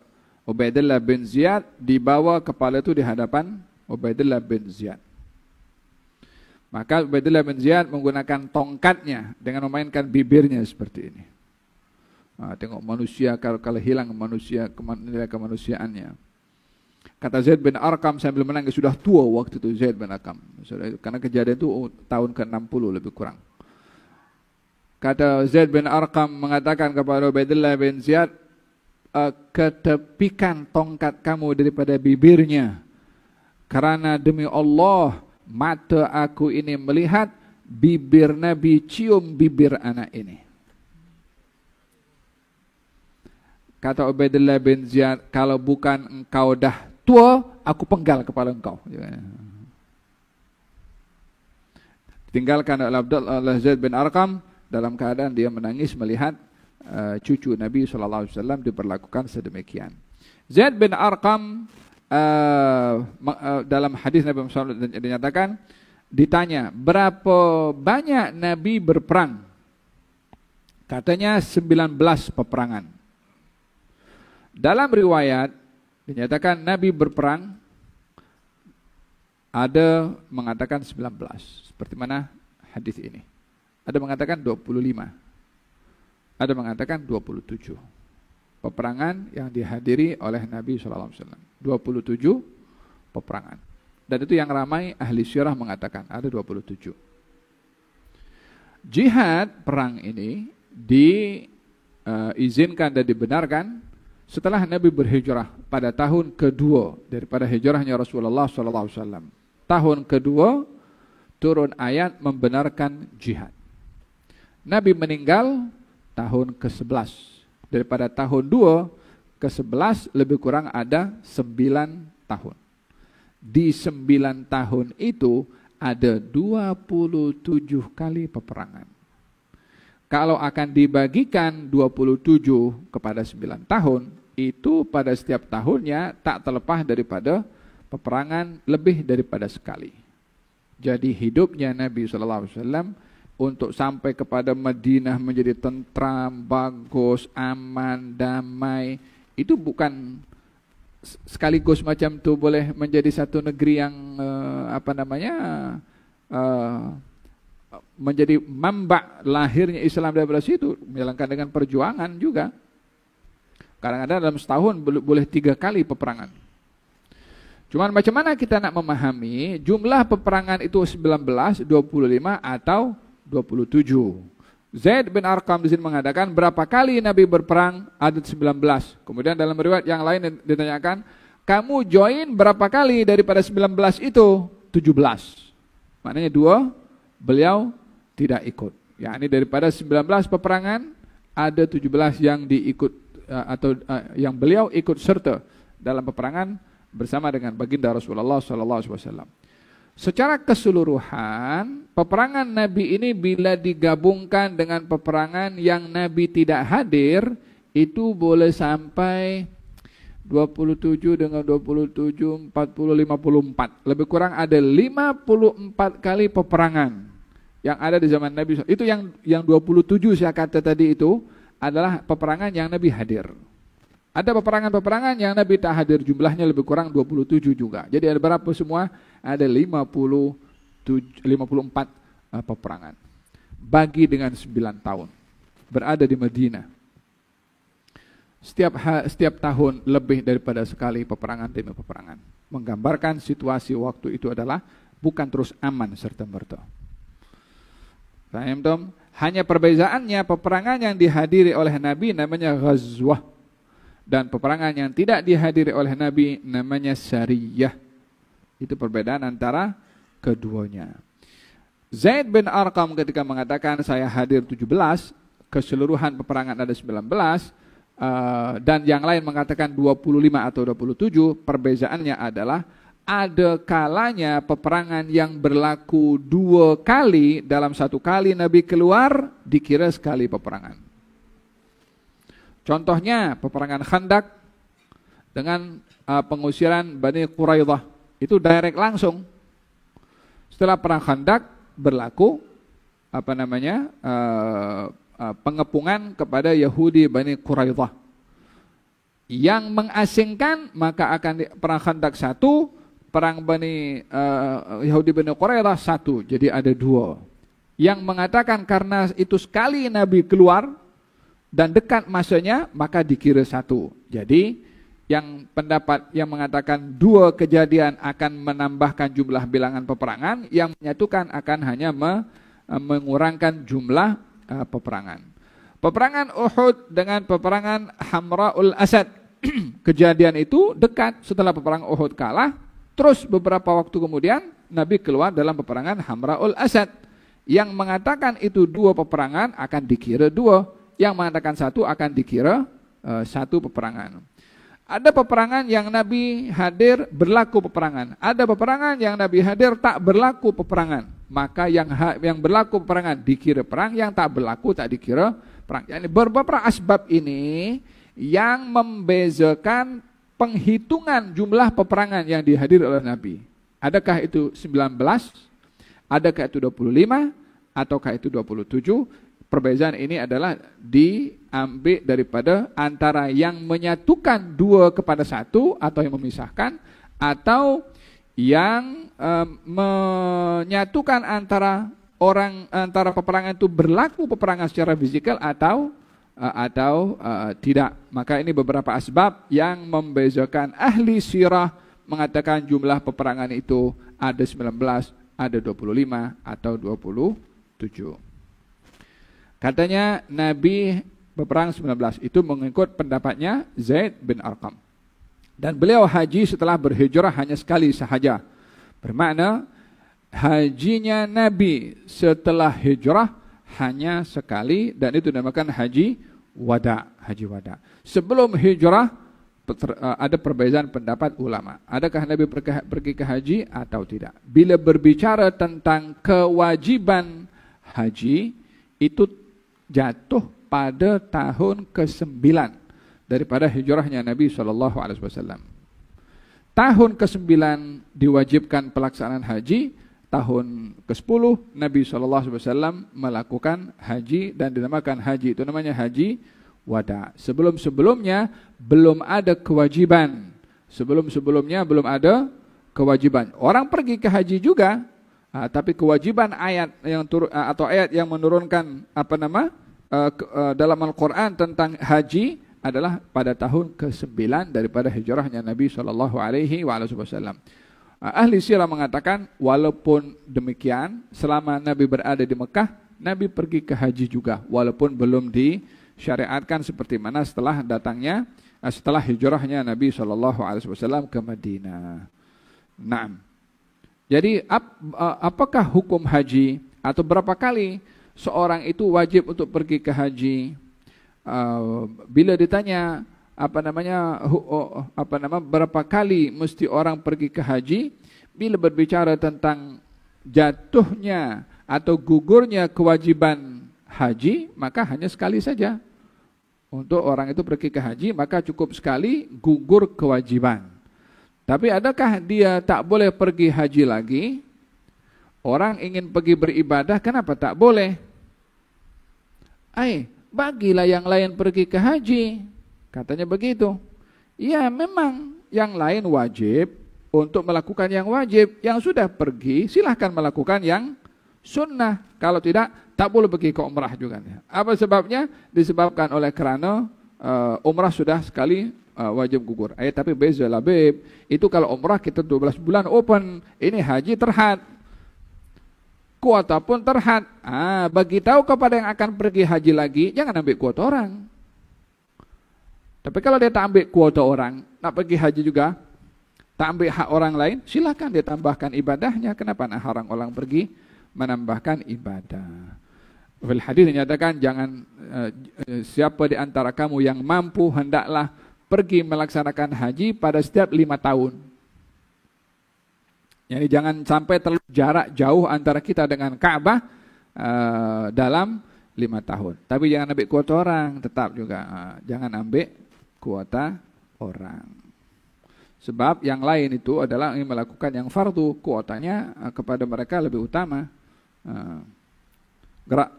Ubaidillah bin Ziyad, dibawa kepala itu di hadapan Ubaidillah bin Ziyad. Maka Ubaidillah bin Ziyad menggunakan tongkatnya dengan memainkan bibirnya seperti ini. Tengok manusia, kalau hilang manusia, nilai kemanusiaannya. Kata Zaid bin Arqam sambil menangis, sudah tua waktu itu Zaid bin Arqam. Karena kejadian itu tahun ke-60 lebih kurang. Kata Zaid bin Arqam mengatakan kepada Ubaidillah bin Ziyad, ketepikan tongkat kamu daripada bibirnya. Karena demi Allah, mata aku ini melihat bibir Nabi cium bibir anak ini. Kata Ubaidillah bin Ziyad, kalau bukan engkau dah tua, aku penggal kepala engkau. Tinggalkan oleh Zaid bin Arqam dalam keadaan dia menangis melihat cucu Nabi SAW diperlakukan sedemikian. Zaid bin Arqam dalam hadis Nabi SAW dinyatakan, ditanya berapa banyak Nabi berperang? Katanya 19 peperangan. Dalam riwayat dinyatakan Nabi berperang, ada mengatakan 19, seperti mana hadis ini. Ada mengatakan 25, ada mengatakan 27 peperangan yang dihadiri oleh Nabi SAW. 27 peperangan. Dan itu yang ramai ahli sirah mengatakan ada 27. Jihad perang ini diizinkan dan dibenarkan setelah Nabi berhijrah pada tahun kedua daripada hijrahnya Rasulullah SAW. Tahun kedua turun ayat membenarkan jihad. Nabi meninggal tahun ke-11. Daripada tahun 2 ke 11 lebih kurang ada 9 tahun. Di 9 tahun itu ada 27 kali peperangan. Kalau akan dibagikan 27 kepada 9 tahun, itu pada setiap tahunnya tak terlepas daripada peperangan lebih daripada sekali. Jadi hidupnya Nabi SAW untuk sampai kepada Madinah menjadi tentram, bagus, aman, damai, itu bukan sekaligus macam tu boleh menjadi satu negeri yang menjadi mambak lahirnya Islam daripada situ, menjalankan dengan perjuangan juga. Kadang-kadang dalam setahun boleh 3 kali peperangan. Cuman macam mana kita nak memahami jumlah peperangan itu 19, 25 atau 27. Zaid bin Arqam di sini mengatakan berapa kali Nabi berperang? Ada 19. Kemudian dalam riwayat yang lain ditanyakan, kamu join berapa kali daripada 19 itu? 17. Maknanya 2, beliau tidak ikut. Yakni daripada 19 peperangan ada 17 yang diikut yang beliau ikut serta dalam peperangan bersama dengan baginda Rasulullah SAW. Secara keseluruhan, peperangan Nabi ini bila digabungkan dengan peperangan yang Nabi tidak hadir, itu boleh sampai 27 dengan 27, 40, 54. Lebih kurang ada 54 kali peperangan yang ada di zaman Nabi. Itu yang 27 saya kata tadi itu adalah peperangan yang Nabi hadir. Ada peperangan-peperangan yang Nabi tak hadir, jumlahnya lebih kurang 27 juga. Jadi ada berapa semua? Ada 54 peperangan. Bagi dengan 9 tahun. Berada di Madinah. Setiap tahun lebih daripada sekali peperangan demi peperangan. Menggambarkan situasi waktu itu adalah bukan terus aman serta merta. Paham, Tom? Hanya perbezaannya peperangan yang dihadiri oleh Nabi namanya ghazwah. Dan peperangan yang tidak dihadiri oleh Nabi namanya sariyah. Itu perbedaan antara keduanya. Zaid bin Arqam ketika mengatakan saya hadir 17, keseluruhan peperangan ada 19, dan yang lain mengatakan 25 atau 27, perbezaannya adalah ada kalanya peperangan yang berlaku 2 kali, dalam 1 kali Nabi keluar dikira sekali peperangan. Contohnya peperangan Khandak dengan pengusiran Bani Quraidah. Itu direct langsung. Setelah perang Khandak berlaku pengepungan kepada Yahudi Bani Quraidah. Yang mengasingkan maka akan perang Khandak 1, perang Bani Yahudi Bani Quraidah 1. Jadi ada 2. Yang mengatakan karena itu sekali Nabi keluar dan dekat masanya maka dikira 1. Jadi yang pendapat yang mengatakan 2 kejadian akan menambahkan jumlah bilangan peperangan, yang menyatukan akan hanya mengurangkan jumlah peperangan. Peperangan Uhud dengan peperangan Hamra'ul Asad. Kejadian itu dekat setelah peperangan Uhud kalah, terus beberapa waktu kemudian Nabi keluar dalam peperangan Hamra'ul Asad. Yang mengatakan itu 2 peperangan akan dikira 2. Yang mengatakan 1 akan dikira 1 peperangan. Ada peperangan yang Nabi hadir berlaku peperangan. Ada peperangan yang Nabi hadir tak berlaku peperangan. Maka yang berlaku peperangan dikira perang, yang tak berlaku tak dikira perang. Yani beberapa asbab ini yang membezakan penghitungan jumlah peperangan yang dihadiri oleh Nabi. Adakah itu 19? Adakah itu 25? Ataukah itu 27? Perbezaan ini adalah diambil daripada antara yang menyatukan 2 kepada 1 atau yang memisahkan, atau yang menyatukan antara peperangan itu berlaku peperangan secara fisikal atau tidak. Maka ini beberapa asbab yang membezakan ahli sirah mengatakan jumlah peperangan itu ada 19, ada 25 atau 27. Katanya Nabi berperang 19, itu mengikut pendapatnya Zaid bin Arqam. Dan beliau haji setelah berhijrah hanya sekali sahaja. Bermakna hajinya Nabi setelah hijrah hanya sekali, dan itu dinamakan haji wada. Sebelum hijrah ada perbedaan pendapat ulama. Adakah Nabi pergi ke haji atau tidak? Bila berbicara tentang kewajiban haji, itu jatuh pada tahun ke-9 daripada hijrahnya Nabi SAW. Tahun ke-9 diwajibkan pelaksanaan haji. Tahun ke-10 Nabi SAW melakukan haji dan dinamakan haji. Itu namanya haji wada. Sebelum-sebelumnya belum ada kewajiban. Sebelum-sebelumnya belum ada kewajiban. Orang pergi ke haji juga, tapi kewajiban ayat yang atau ayat yang menurunkan dalam Al-Quran tentang haji adalah pada tahun ke-9 daripada hijrahnya Nabi SAW. Ahli sirah mengatakan walaupun demikian, selama Nabi berada di Mekah Nabi pergi ke haji juga, walaupun belum disyariatkan seperti mana setelah hijrahnya Nabi SAW ke Madinah. Naam. Jadi apakah hukum haji atau berapa kali seorang itu wajib untuk pergi ke haji? Bila ditanya berapa kali mesti orang pergi ke haji, bila berbicara tentang jatuhnya atau gugurnya kewajiban haji, maka hanya sekali saja. Untuk orang itu pergi ke haji, maka cukup sekali gugur kewajiban. Tapi adakah dia tak boleh pergi haji lagi? Orang ingin pergi beribadah, kenapa tak boleh? Bagilah yang lain pergi ke haji. Katanya begitu. Ya, memang yang lain wajib untuk melakukan yang wajib. Yang sudah pergi, silahkan melakukan yang sunnah. Kalau tidak, tak boleh pergi ke umrah juga. Apa sebabnya? Disebabkan oleh kerana umrah sudah sekali wajib gugur. Tapi beza lah, Beb. Itu kalau umrah kita 12 bulan open. Ini haji terhad. Kuota pun terhad. Bagi tahu kepada yang akan pergi haji lagi, jangan ambil kuota orang. Tapi kalau dia tak ambil kuota orang, nak pergi haji juga, tak ambil hak orang lain, silakan dia tambahkan ibadahnya. Kenapa nak halang orang pergi menambahkan ibadah? Fil hadis dinyatakan, jangan siapa di antara kamu yang mampu hendaklah pergi melaksanakan haji pada setiap 5 tahun. Jadi jangan sampai terlalu jarak jauh antara kita dengan Ka'bah dalam 5 tahun. Tapi jangan ambil kuota orang, tetap juga jangan ambil kuota orang. Sebab yang lain itu adalah yang melakukan yang fardu, kuotanya kepada mereka lebih utama. Gerak.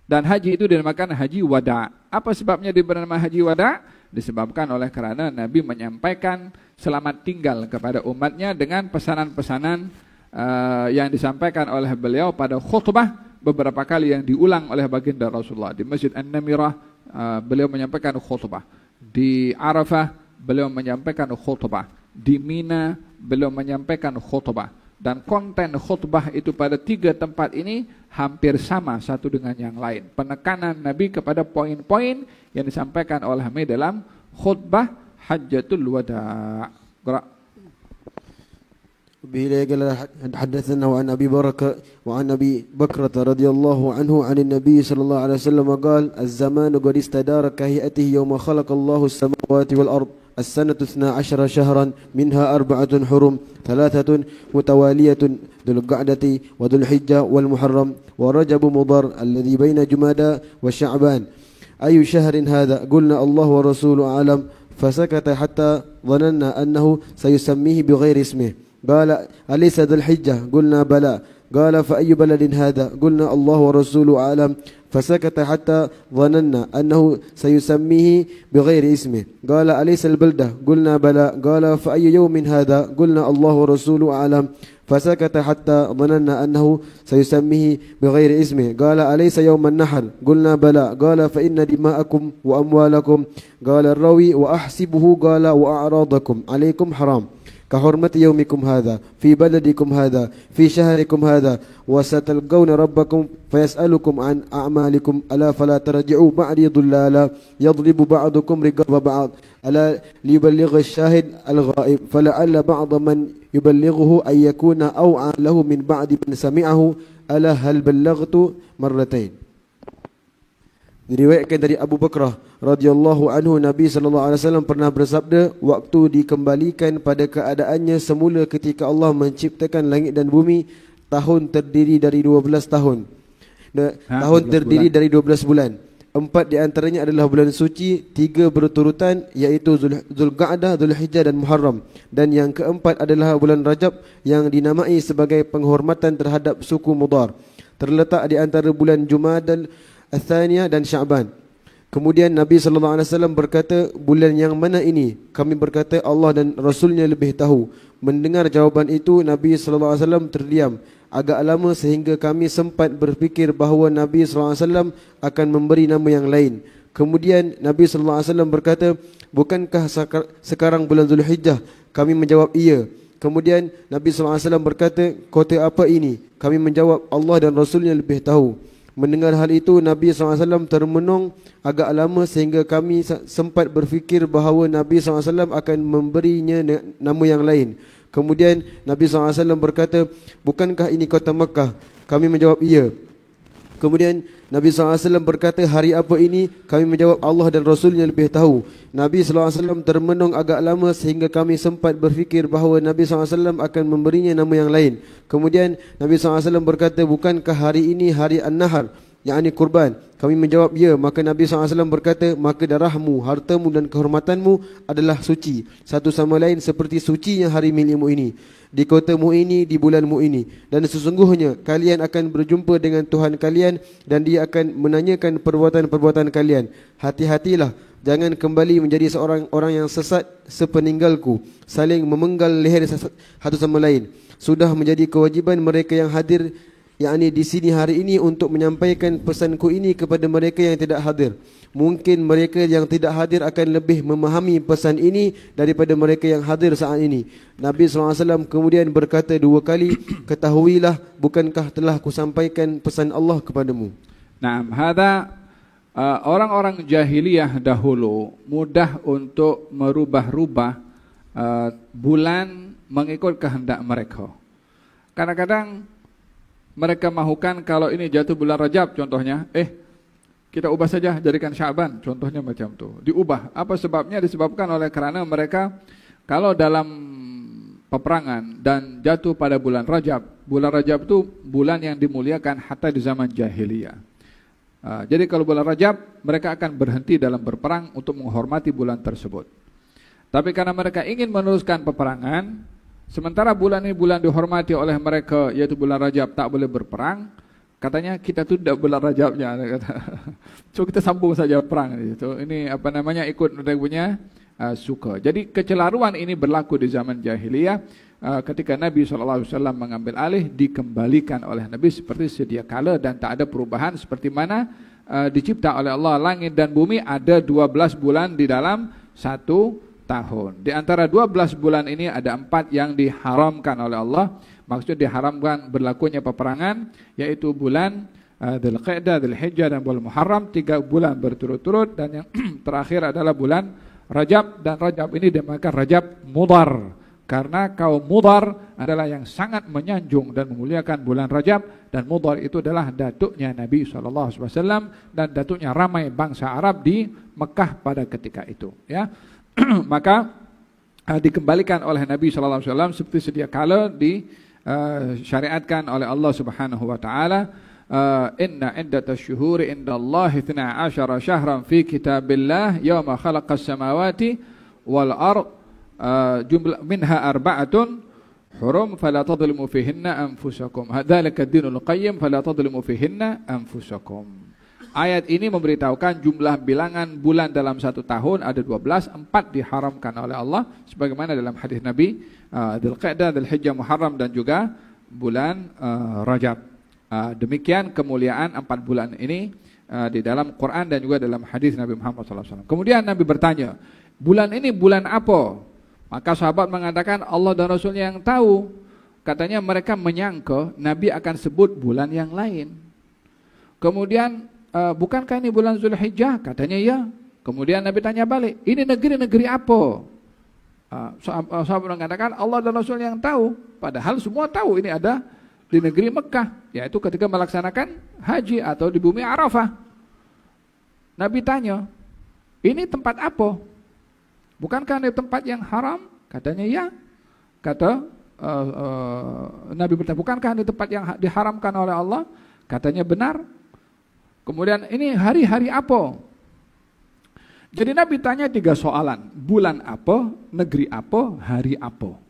Dan haji itu dinamakan haji wada. Apa sebabnya diberi nama haji wada? Disebabkan oleh kerana Nabi menyampaikan selamat tinggal kepada umatnya dengan pesanan-pesanan yang disampaikan oleh beliau pada khutbah beberapa kali yang diulang oleh baginda Rasulullah. Di Masjid An-Namirah beliau menyampaikan khutbah. Di Arafah beliau menyampaikan khutbah. Di Mina beliau menyampaikan khutbah. Dan konten khutbah itu pada 3 tempat ini hampir sama satu dengan yang lain. Penekanan Nabi kepada poin-poin yang disampaikan oleh Nabi dalam khutbah Hajjatul Wada'. به قال حدثنا عن أبي بركة وعن أبي بكرة رضي الله عنه عن النبي صلى الله عليه وسلم قال الزمان قد استدار كهيئته يوم خلق الله السماوات والأرض السنة 12 شهرا منها 4 حرم 3 متوالية ذو القعدة وذو الحجة والمحرم ورجب مضر الذي بين جمادى وشعبان أي شهر هذا قلنا الله ورسوله أعلم فسكت حتى ظننا أنه سيسميه بغير اسمه قال أليس ذو الحجة قلنا بلى قال فأي بلد هذا قلنا الله ورسوله أعلم فسكت حتى ظننا أنه سيسميه بغير اسمه قال أليس البلدة قلنا بلى قال فأي يوم هذا قلنا الله ورسوله أعلم فسكت حتى ظننا أنه سيسميه بغير اسمه قال أليس يوم النحر قلنا بلى قال فإن دماءكم وأموالكم قال الروي وأحسبه قال وأعراضكم عليكم حرام كحرمة يومكم هذا في بلدكم هذا في شهركم هذا وستلقون ربكم فيسألكم عن أعمالكم ألا فلا ترجعوا بعدي ضلالا يضرب بعضكم رقاب بعض ألا ليبلغ الشاهد الغائب فلعل بعض من يبلغه أن يكون أوعى له من بعد من سمعه ألا هل بلغت مرتين. Diriwayatkan dari Abu Bakrah radhiyallahu anhu, Nabi sallallahu alaihi wasallam pernah bersabda, waktu dikembalikan pada keadaannya semula ketika Allah menciptakan langit dan bumi, tahun terdiri dari 12 tahun. Tahun terdiri dari 12 bulan. 4 di antaranya adalah bulan suci, 3 berturutan iaitu Zulqa'dah, Zulhijjah dan Muharram. Dan yang keempat adalah bulan Rajab yang dinamai sebagai penghormatan terhadap suku Mudar. Terletak di antara bulan Jumadal Ats-Tsaniyah dan Sya'ban. Kemudian Nabi sallallahu alaihi wasallam berkata, bulan yang mana ini? Kami berkata, Allah dan Rasulnya lebih tahu. Mendengar jawaban itu, Nabi sallallahu alaihi wasallam terdiam agak lama sehingga kami sempat berfikir bahawa Nabi sallallahu alaihi wasallam akan memberi nama yang lain. Kemudian Nabi sallallahu alaihi wasallam berkata, bukankah sekarang bulan Zulhijjah? Kami menjawab, iya. Kemudian Nabi SAW berkata, kota apa ini? Kami menjawab, Allah dan Rasulnya lebih tahu. Mendengar hal itu, Nabi SAW termenung agak lama sehingga kami sempat berfikir bahawa Nabi SAW akan memberinya nama yang lain. Kemudian Nabi SAW berkata, bukankah ini kota Mekah? Kami menjawab, iya. Kemudian Nabi SAW berkata, hari apa ini? Kami menjawab, Allah dan Rasulnya lebih tahu. Nabi SAW termenung agak lama sehingga kami sempat berfikir bahawa Nabi SAW akan memberinya nama yang lain. Kemudian Nabi SAW berkata, bukankah hari ini hari An-Nahar, yakni kurban? Kami menjawab, ya. Maka Nabi SAW berkata, maka darahmu, hartamu dan kehormatanmu adalah suci satu sama lain seperti sucinya hari milikmu ini, di kotamu ini, di bulanmu ini. Dan sesungguhnya kalian akan berjumpa dengan Tuhan kalian dan Dia akan menanyakan perbuatan-perbuatan kalian. Hati-hatilah, jangan kembali menjadi seorang orang yang sesat sepeninggalku, saling memenggal leher satu sama lain. Sudah menjadi kewajiban mereka yang hadir, yakni di sini hari ini, untuk menyampaikan pesanku ini kepada mereka yang tidak hadir. Mungkin mereka yang tidak hadir akan lebih memahami pesan ini daripada mereka yang hadir saat ini. Nabi SAW kemudian berkata 2 kali, ketahuilah, bukankah telah kusampaikan pesan Allah kepadamu. Nah, hada orang-orang jahiliyah dahulu mudah untuk merubah-rubah bulan mengikut kehendak mereka. Kadang-kadang mereka mahukan kalau ini jatuh bulan Rajab contohnya, kita ubah saja jadikan Syaban, contohnya macam tu. Diubah. Apa sebabnya? Disebabkan oleh kerana mereka kalau dalam peperangan dan jatuh pada bulan Rajab itu bulan yang dimuliakan hatta di zaman jahiliyah. Jadi kalau bulan Rajab, mereka akan berhenti dalam berperang untuk menghormati bulan tersebut. Tapi karena mereka ingin meneruskan peperangan, sementara bulan ini bulan dihormati oleh mereka, yaitu bulan Rajab, tak boleh berperang. Katanya kita tu tidak bulan Rajabnya, so kita sambung saja perang itu. Ini apa namanya, ikut mereka punya suka. Jadi kecelaruan ini berlaku di zaman jahiliyah. Ketika Nabi SAW mengambil alih, dikembalikan oleh Nabi seperti sedia kala dan tak ada perubahan seperti mana dicipta oleh Allah langit dan bumi. Ada 12 bulan di dalam 1 tahun. Di antara 12 bulan ini ada 4 yang diharamkan oleh Allah. Maksud diharamkan berlakunya peperangan, yaitu bulan Dzulqa'dah, Dzulhijjah dan bulan Muharram, 3 bulan berturut-turut, dan yang terakhir adalah bulan Rajab. Dan Rajab ini dinamakan Rajab Mudhar karena kaum Mudhar adalah yang sangat menyanjung dan memuliakan bulan Rajab. Dan Mudhar itu adalah datuknya Nabi SAW dan datuknya ramai bangsa Arab di Mekah pada ketika itu, ya. Maka dikembalikan oleh Nabi SAW seperti sedia kala syariatkan oleh Allah Subhanahu wa taala. Inna iddatash syuhuri indallahi 12 syahran fi kitabillah yauma khalaqas samawati wal ard jumlah minha 4 hurum fala tadhlimu fihinna anfusakum hadzalika ad-dinul qayyim fala tadhlimu fihinna anfusakum. Ayat ini memberitahukan jumlah bilangan bulan dalam 1 tahun ada 12, 4 diharamkan oleh Allah sebagaimana dalam hadis Nabi, Dzulqa'dah, Dzulhijjah, Muharram dan juga bulan Rajab. Demikian kemuliaan 4 bulan ini di dalam Quran dan juga dalam hadis Nabi Muhammad SAW. Kemudian Nabi bertanya, bulan ini bulan apa? Maka sahabat mengatakan Allah dan Rasulnya yang tahu. Katanya mereka menyangka Nabi akan sebut bulan yang lain. Kemudian bukankah ini bulan Dzulhijjah? Katanya ya. Kemudian Nabi tanya balik, ini negeri-negeri apa? Sahabat mengatakan Allah dan Rasul yang tahu. Padahal semua tahu ini ada di negeri Mekah, yaitu ketika melaksanakan haji atau di bumi Arafah. Nabi tanya, ini tempat apa? Bukankah ini tempat yang haram? Katanya ya. Kata Nabi bertanya, bukankah ini tempat yang diharamkan oleh Allah? Katanya benar. Kemudian ini hari-hari apa? Jadi Nabi tanya 3 soalan. Bulan apa, negeri apa, hari apa?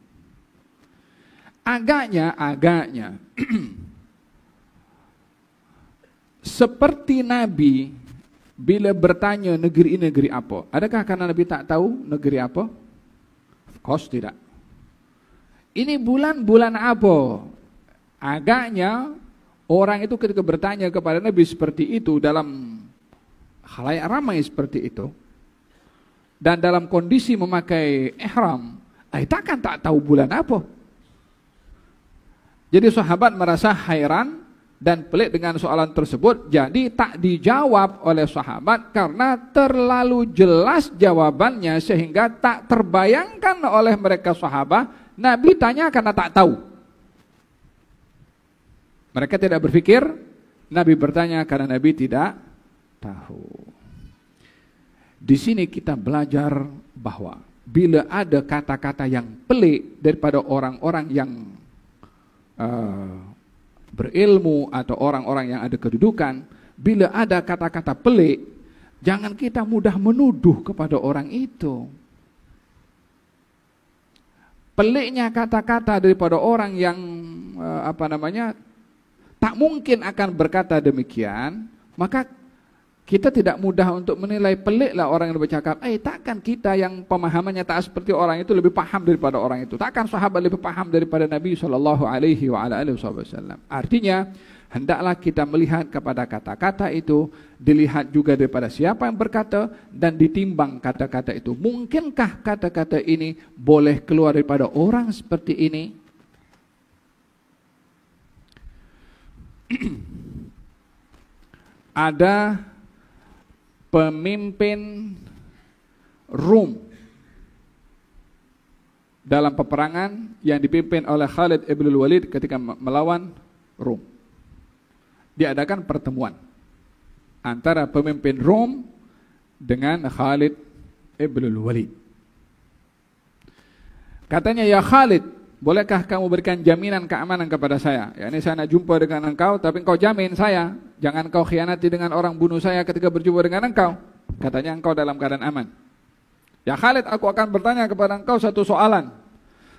Agaknya seperti Nabi bila bertanya negeri ini negeri apa. Adakah karena Nabi tak tahu negeri apa? Of course tidak. Ini bulan apa? Agaknya orang itu ketika bertanya kepada Nabi seperti itu dalam khalayak ramai seperti itu dan dalam kondisi memakai ihram, takkan tak tahu bulan apa? Jadi sahabat merasa hairan dan pelik dengan soalan tersebut, jadi tak dijawab oleh sahabat karena terlalu jelas jawabannya sehingga tak terbayangkan oleh mereka sahabat. Nabi tanya karena tak tahu. Mereka tidak berpikir, Nabi bertanya karena Nabi tidak tahu. Di sini kita belajar bahwa bila ada kata-kata yang pelik daripada orang-orang yang berilmu atau orang-orang yang ada kedudukan, bila ada kata-kata pelik, jangan kita mudah menuduh kepada orang itu. Peliknya kata-kata daripada orang yang tak mungkin akan berkata demikian, maka kita tidak mudah untuk menilai. Peliklah orang yang bercakap, takkan kita yang pemahamannya tak seperti orang itu lebih paham daripada orang itu. Takkan sahabat lebih paham daripada Nabi SAW. Artinya, hendaklah kita melihat kepada kata-kata itu, dilihat juga daripada siapa yang berkata, dan ditimbang kata-kata itu. Mungkinkah kata-kata ini boleh keluar daripada orang seperti ini? Ada pemimpin Rum dalam peperangan yang dipimpin oleh Khalid ibn Walid ketika melawan Rum. Diadakan pertemuan antara pemimpin Rum dengan Khalid ibn Walid. Katanya, ya Khalid, bolehkah kamu berikan jaminan keamanan kepada saya? Ya, ini saya nak jumpa dengan engkau, tapi engkau jamin saya, jangan kau khianati dengan orang bunuh saya ketika berjumpa dengan engkau. Katanya engkau dalam keadaan aman. Ya Khalid, aku akan bertanya kepada engkau satu soalan,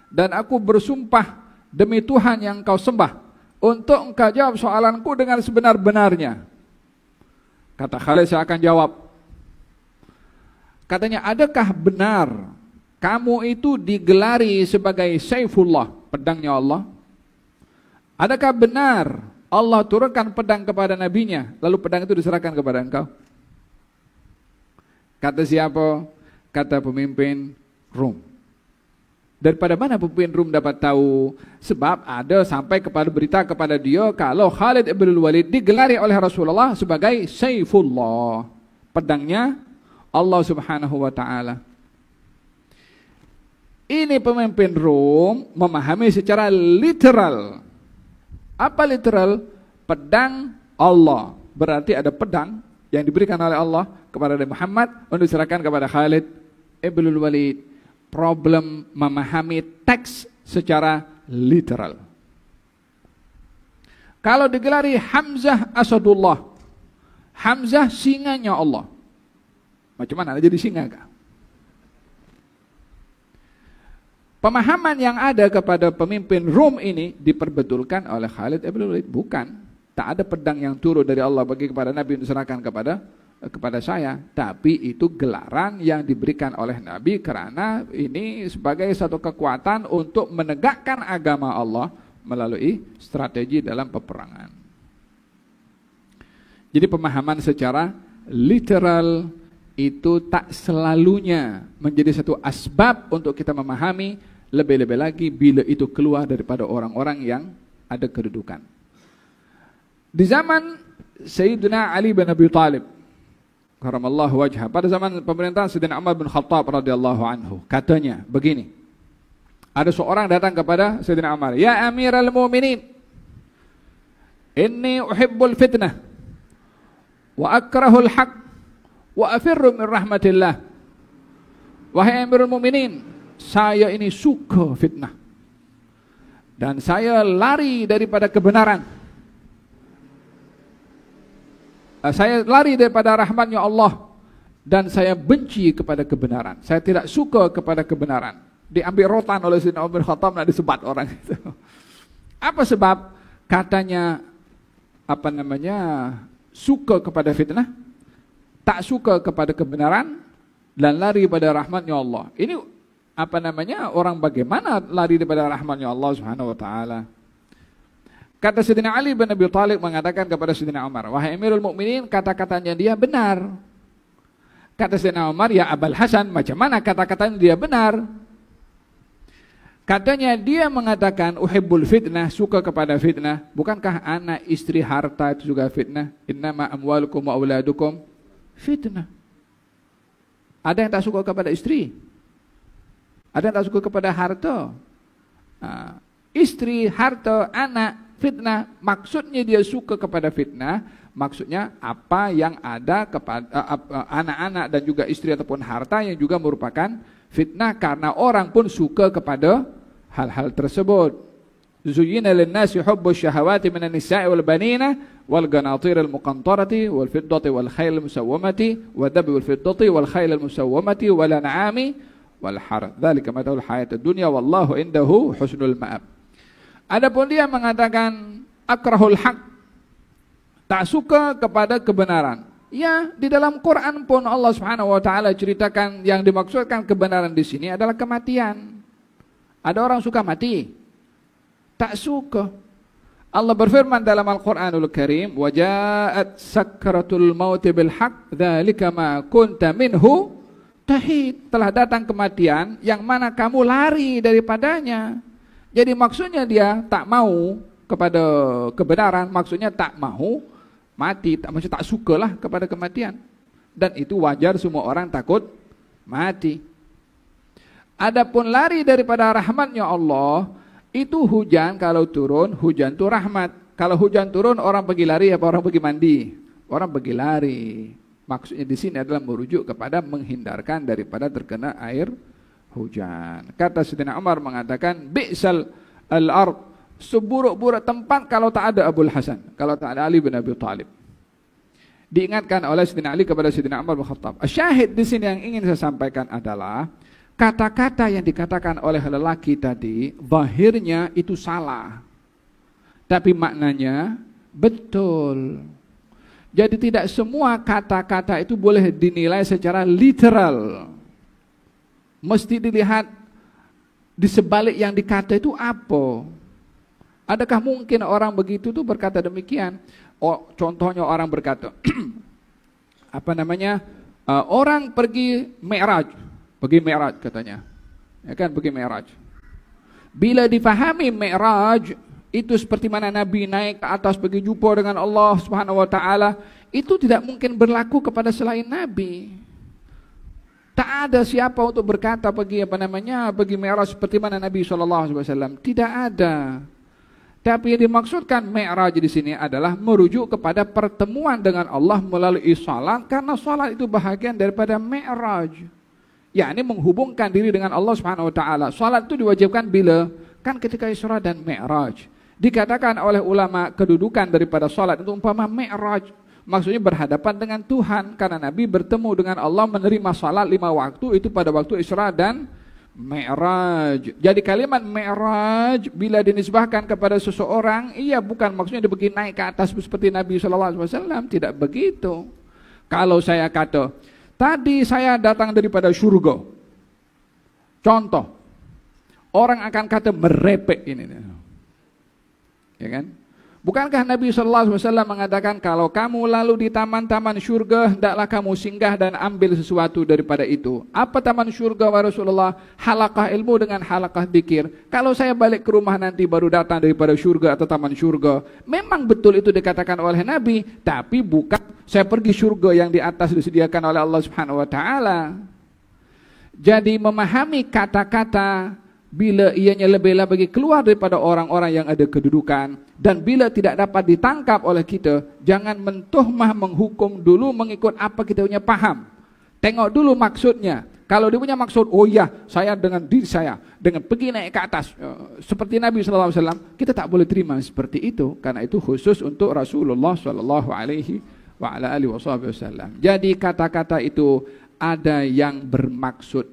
dan aku bersumpah demi Tuhan yang engkau sembah, untuk engkau jawab soalanku dengan sebenar-benarnya. Kata Khalid, saya akan jawab. Katanya, adakah benar kamu itu digelari sebagai Saifullah, pedangnya Allah? Adakah benar Allah turunkan pedang kepada nabinya, lalu pedang itu diserahkan kepada engkau? Kata siapa? Kata pemimpin Rum. Daripada mana pemimpin Rum dapat tahu? Sebab ada sampai kepada berita kepada dia kalau Khalid ibn Walid digelari oleh Rasulullah sebagai Saifullah, pedangnya Allah Subhanahu wa ta'ala. Ini pemimpin Rum memahami secara literal. Apa literal? Pedang Allah. Berarti ada pedang yang diberikan oleh Allah kepada Nabi Muhammad untuk diserahkan kepada Khalid ibn Walid. Problem memahami teks secara literal. Kalau digelari Hamzah Asadullah, Hamzah singanya Allah, macam mana jadi singa kah? Pemahaman yang ada kepada pemimpin Rum ini diperbetulkan oleh Khalid ibn Walid. Bukan, tak ada pedang yang turun dari Allah bagi kepada Nabi untuk diserahkan kepada saya, tapi itu gelaran yang diberikan oleh Nabi karena ini sebagai satu kekuatan untuk menegakkan agama Allah melalui strategi dalam peperangan. Jadi pemahaman secara literal itu tak selalunya menjadi satu asbab untuk kita memahami, lebih-lebih lagi bila itu keluar daripada orang-orang yang ada kedudukan. Di zaman Sayyidina Ali bin Abi Thalib karamallahu wajhah, pada zaman pemerintahan Sayyidina Umar bin Khattab radhiyallahu anhu, katanya begini. Ada seorang datang kepada Sayyidina Umar, "Ya Amirul Mu'minin, inni uhibbul fitnah wa akrahul haq wa afirru min rahmatillah." Wahai Amirul Mu'minin, saya ini suka fitnah dan saya lari daripada kebenaran. Saya lari daripada rahmatnya Allah dan saya benci kepada kebenaran. Saya tidak suka kepada kebenaran. Diambil rotan oleh Sayyidina Umar bin Khattab, nak disebat orang itu. Apa sebab? Katanya suka kepada fitnah, tak suka kepada kebenaran, dan lari pada rahmatnya Allah. Ini orang bagaimana lari daripada rahmatnya Allah Subhanahu wa ta'ala? Kata Sayyidina Ali bin Abi Thalib mengatakan kepada Sayyidina Umar, "Wahai Amirul Mukminin, kata-katanya dia benar." Kata Sayyidina Umar, "Ya Abul Hasan, macam mana kata-katanya dia benar?" Katanya dia mengatakan uhibbul fitnah, suka kepada fitnah. Bukankah anak, istri, harta itu juga fitnah? Innama amwalukum wa auladukum fitnah. Ada yang tak suka kepada istri? Ada yang tak suka kepada harta? Istri, harta, anak, fitnah. Maksudnya dia suka kepada fitnah. Maksudnya apa yang ada kepada anak-anak dan juga istri ataupun harta yang juga merupakan fitnah, karena orang pun suka kepada hal-hal tersebut. Zuyyina lin-nasi hubbus syahawati minan nisa'i wal banina wal qanatir al muqantarati wal fiddati wal khayl al musawwamati wad dabi wal fiddati wal khayl al musawwamati wal an'ami wal harth. Dzalika mata'ul hayatid dunya wallahu indahu husnul ma'ab. Adapun dia mengatakan akrahul haq, tak suka kepada kebenaran. Ya, di dalam Quran pun Allah Subhanahu wa taala ceritakan yang dimaksudkan kebenaran di sini adalah kematian. Ada orang suka mati? Tak suka. Allah berfirman dalam Al-Qur'anul Karim, "Wa ja'at sakratul maut bil haqq, dzalika ma kunta minhu tahid." Telah datang kematian yang mana kamu lari daripadanya. Jadi maksudnya dia tak mau kepada kebenaran, maksudnya tak mau mati, maksudnya tak sukalah kepada kematian. Dan itu wajar, semua orang takut mati. Adapun lari daripada rahmatnya Allah, itu hujan kalau turun, hujan itu rahmat. Kalau hujan turun, orang pergi lari apa orang pergi mandi? Orang pergi lari. Maksudnya di sini adalah merujuk kepada menghindarkan daripada terkena air hujan. Kata Sayyidina Umar mengatakan, bi'sal al-ard, seburuk-buruk tempat kalau tak ada Abul Hasan, kalau tak ada Ali bin Abi Thalib. Diingatkan oleh Sayyidina Ali kepada Sayyidina Umar bin Khattab. Syahid di sini yang ingin saya sampaikan adalah kata-kata yang dikatakan oleh lelaki tadi, zahirnya itu salah, tapi maknanya betul. Jadi tidak semua kata-kata itu boleh dinilai secara literal. Mesti dilihat di sebalik yang dikata itu apa. Adakah mungkin orang begitu tuh berkata demikian? Oh, contohnya orang berkata, orang pergi Mi'raj katanya, ya kan, pergi Mi'raj. Bila difahami Mi'raj itu seperti mana Nabi naik ke atas pergi jumpa dengan Allah Subhanahu Wa Taala, itu tidak mungkin berlaku kepada selain Nabi. Tak ada siapa untuk berkata pergi Mi'raj seperti mana Nabi SAW. Tidak ada. Tapi yang dimaksudkan Mi'raj di sini adalah merujuk kepada pertemuan dengan Allah melalui salat, karena salat itu bahagian daripada Mi'raj. Yakni menghubungkan diri dengan Allah Subhanahu wa taala. Salat itu diwajibkan bila? Kan ketika Isra dan Mi'raj. Dikatakan oleh ulama kedudukan daripada salat itu umpama Mi'raj. Maksudnya berhadapan dengan Tuhan, karena Nabi bertemu dengan Allah menerima salat 5 waktu itu pada waktu Isra dan Mi'raj. Jadi kalimat Mi'raj bila dinisbahkan kepada seseorang, iya bukan maksudnya dia pergi naik ke atas seperti Nabi SAW, tidak begitu. Kalau saya kata, tadi saya datang daripada surga, contoh, orang akan kata merepek ini, ya kan? Bukankah Nabi SAW mengatakan kalau kamu lalu di taman-taman surga, hendaklah kamu singgah dan ambil sesuatu daripada itu. Apa taman surga wa Rasulullah? Halaqah ilmu dengan halaqah dzikir. Kalau saya balik ke rumah nanti baru datang daripada surga atau taman surga. Memang betul itu dikatakan oleh Nabi, tapi bukan saya pergi surga yang di atas disediakan oleh Allah Subhanahu wa taala. Jadi memahami kata-kata bila ianya lebih-lebih bagi keluar daripada orang-orang yang ada kedudukan, dan bila tidak dapat ditangkap oleh kita, jangan mentuhmah menghukum dulu mengikut apa kita punya paham. Tengok dulu maksudnya. Kalau dia punya maksud, oh ya, saya dengan diri saya, dengan pergi naik ke atas seperti Nabi SAW, kita tak boleh terima seperti itu, karena itu khusus untuk Rasulullah SAW. Jadi kata-kata itu ada yang bermaksud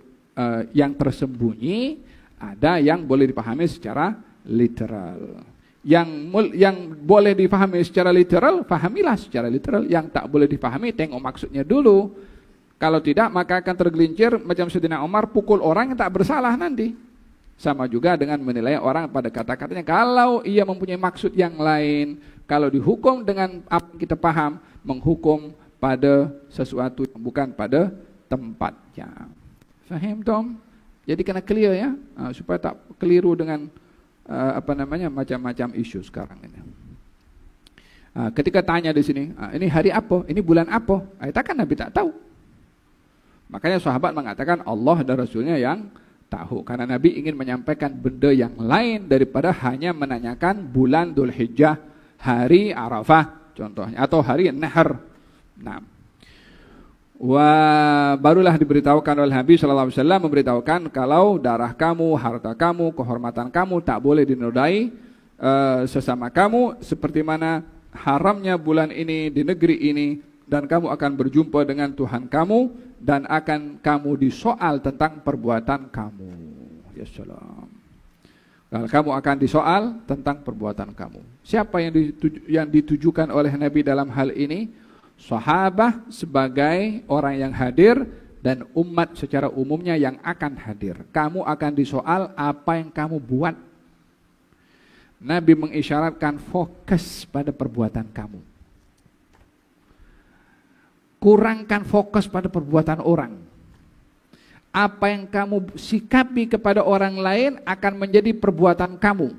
yang tersembunyi, ada yang boleh dipahami secara literal. Yang boleh dipahami secara literal, pahamilah secara literal. Yang tak boleh dipahami, tengok maksudnya dulu. Kalau tidak, maka akan tergelincir macam Sayyidina Umar, pukul orang yang tak bersalah nanti. Sama juga dengan menilai orang pada kata-katanya. Kalau ia mempunyai maksud yang lain, kalau dihukum dengan apa yang kita paham, menghukum pada sesuatu yang bukan pada tempatnya. Faham, Tom? Jadi kena clear ya, supaya tak keliru dengan macam-macam isu sekarang ini. Ketika tanya di sini, ini hari apa? Ini bulan apa? Kan Nabi tak tahu. Makanya sahabat mengatakan Allah dan Rasulnya yang tahu. Karena Nabi ingin menyampaikan benda yang lain daripada hanya menanyakan bulan Dhul Hijjah, hari Arafah contohnya, atau hari Nahr. Nah, barulah diberitahukan oleh Nabi SAW, memberitahukan kalau darah kamu, harta kamu, kehormatan kamu tak boleh dinodai sesama kamu, seperti mana haramnya bulan ini di negeri ini, dan kamu akan berjumpa dengan Tuhan kamu dan akan kamu disoal tentang perbuatan kamu. Ya salam. Kalau kamu akan disoal tentang perbuatan kamu. Siapa yang ditujukan oleh Nabi dalam hal ini? Sahabat sebagai orang yang hadir dan umat secara umumnya yang akan hadir. Kamu akan disoal apa yang kamu buat. Nabi mengisyaratkan fokus pada perbuatan kamu. Kurangkan fokus pada perbuatan orang. Apa yang kamu sikapi kepada orang lain akan menjadi perbuatan kamu.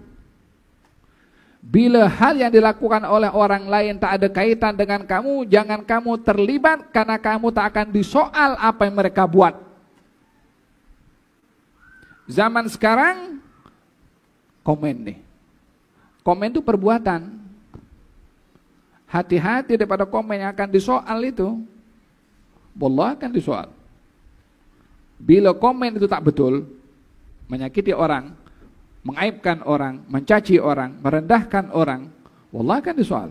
Bila hal yang dilakukan oleh orang lain tak ada kaitan dengan kamu, jangan kamu terlibat karena kamu tak akan disoal apa yang mereka buat. Zaman sekarang, komen nih. Komen itu perbuatan. Hati-hati daripada komen yang akan disoal itu. Wallah akan disoal. Bila komen itu tak betul, menyakiti orang, mengaibkan orang, mencaci orang, merendahkan orang, wallah akan disoal.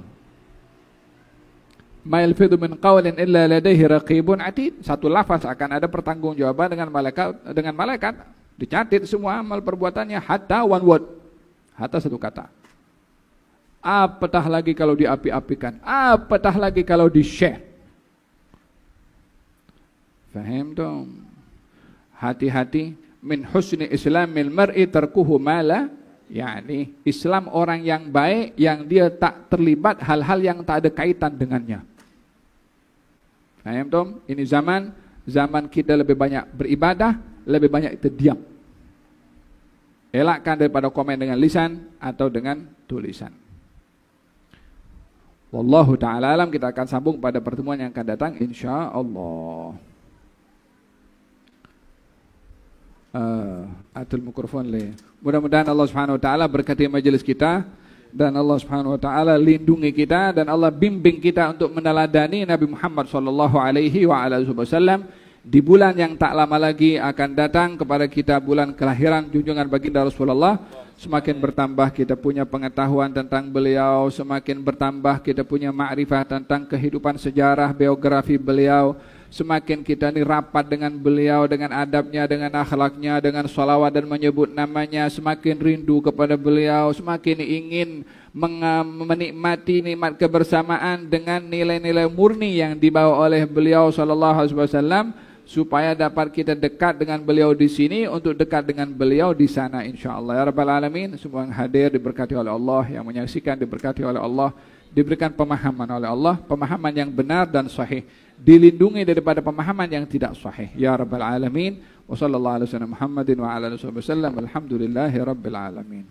Ma yalfidhu min qawlin illa ladaihi raqibun atid. Satu lafaz akan ada pertanggungjawaban dengan malaikat. Dicatat semua amal perbuatannya, hatta one word. Hatta satu kata. Apatah lagi kalau diapi-apikan, apatah lagi kalau di-share. Faham dong? Hati-hati. Min husni islamil mar'i tarkuhu mala. Yani Islam orang yang baik, yang dia tak terlibat hal-hal yang tak ada kaitan dengannya. Faham dong? Ini zaman kita lebih banyak beribadah, lebih banyak kita diam. Elakkan daripada komen dengan lisan atau dengan tulisan. Wallahu ta'ala alam. Kita akan sambung pada pertemuan yang akan datang insyaallah. Atul mikrofon le. Mudah-mudahan Allah Subhanahu wa taala berkati majelis kita, dan Allah Subhanahu wa taala lindungi kita, dan Allah bimbing kita untuk meneladani Nabi Muhammad sallallahu alaihi wasallam di bulan yang tak lama lagi akan datang kepada kita, bulan kelahiran junjungan baginda Rasulullah. Semakin bertambah kita punya pengetahuan tentang beliau, semakin bertambah kita punya ma'rifah tentang kehidupan sejarah biografi beliau, semakin kita ini rapat dengan beliau, dengan adabnya, dengan akhlaknya, dengan salawat dan menyebut namanya, semakin rindu kepada beliau, semakin ingin menikmati nikmat kebersamaan dengan nilai-nilai murni yang dibawa oleh beliau sallallahu alaihi wasallam, supaya dapat kita dekat dengan beliau di sini untuk dekat dengan beliau di sana insyaallah. Ya rabbal alamin. Semua yang hadir diberkati oleh Allah, yang menyaksikan diberkati oleh Allah, diberikan pemahaman oleh Allah, pemahaman yang benar dan sahih, dilindungi daripada pemahaman yang tidak sahih. Ya rabbal alamin. Wa sallallahu alaihi wasallam Muhammadin wa ala alihi wasallam. Alhamdulillahi rabbil alamin.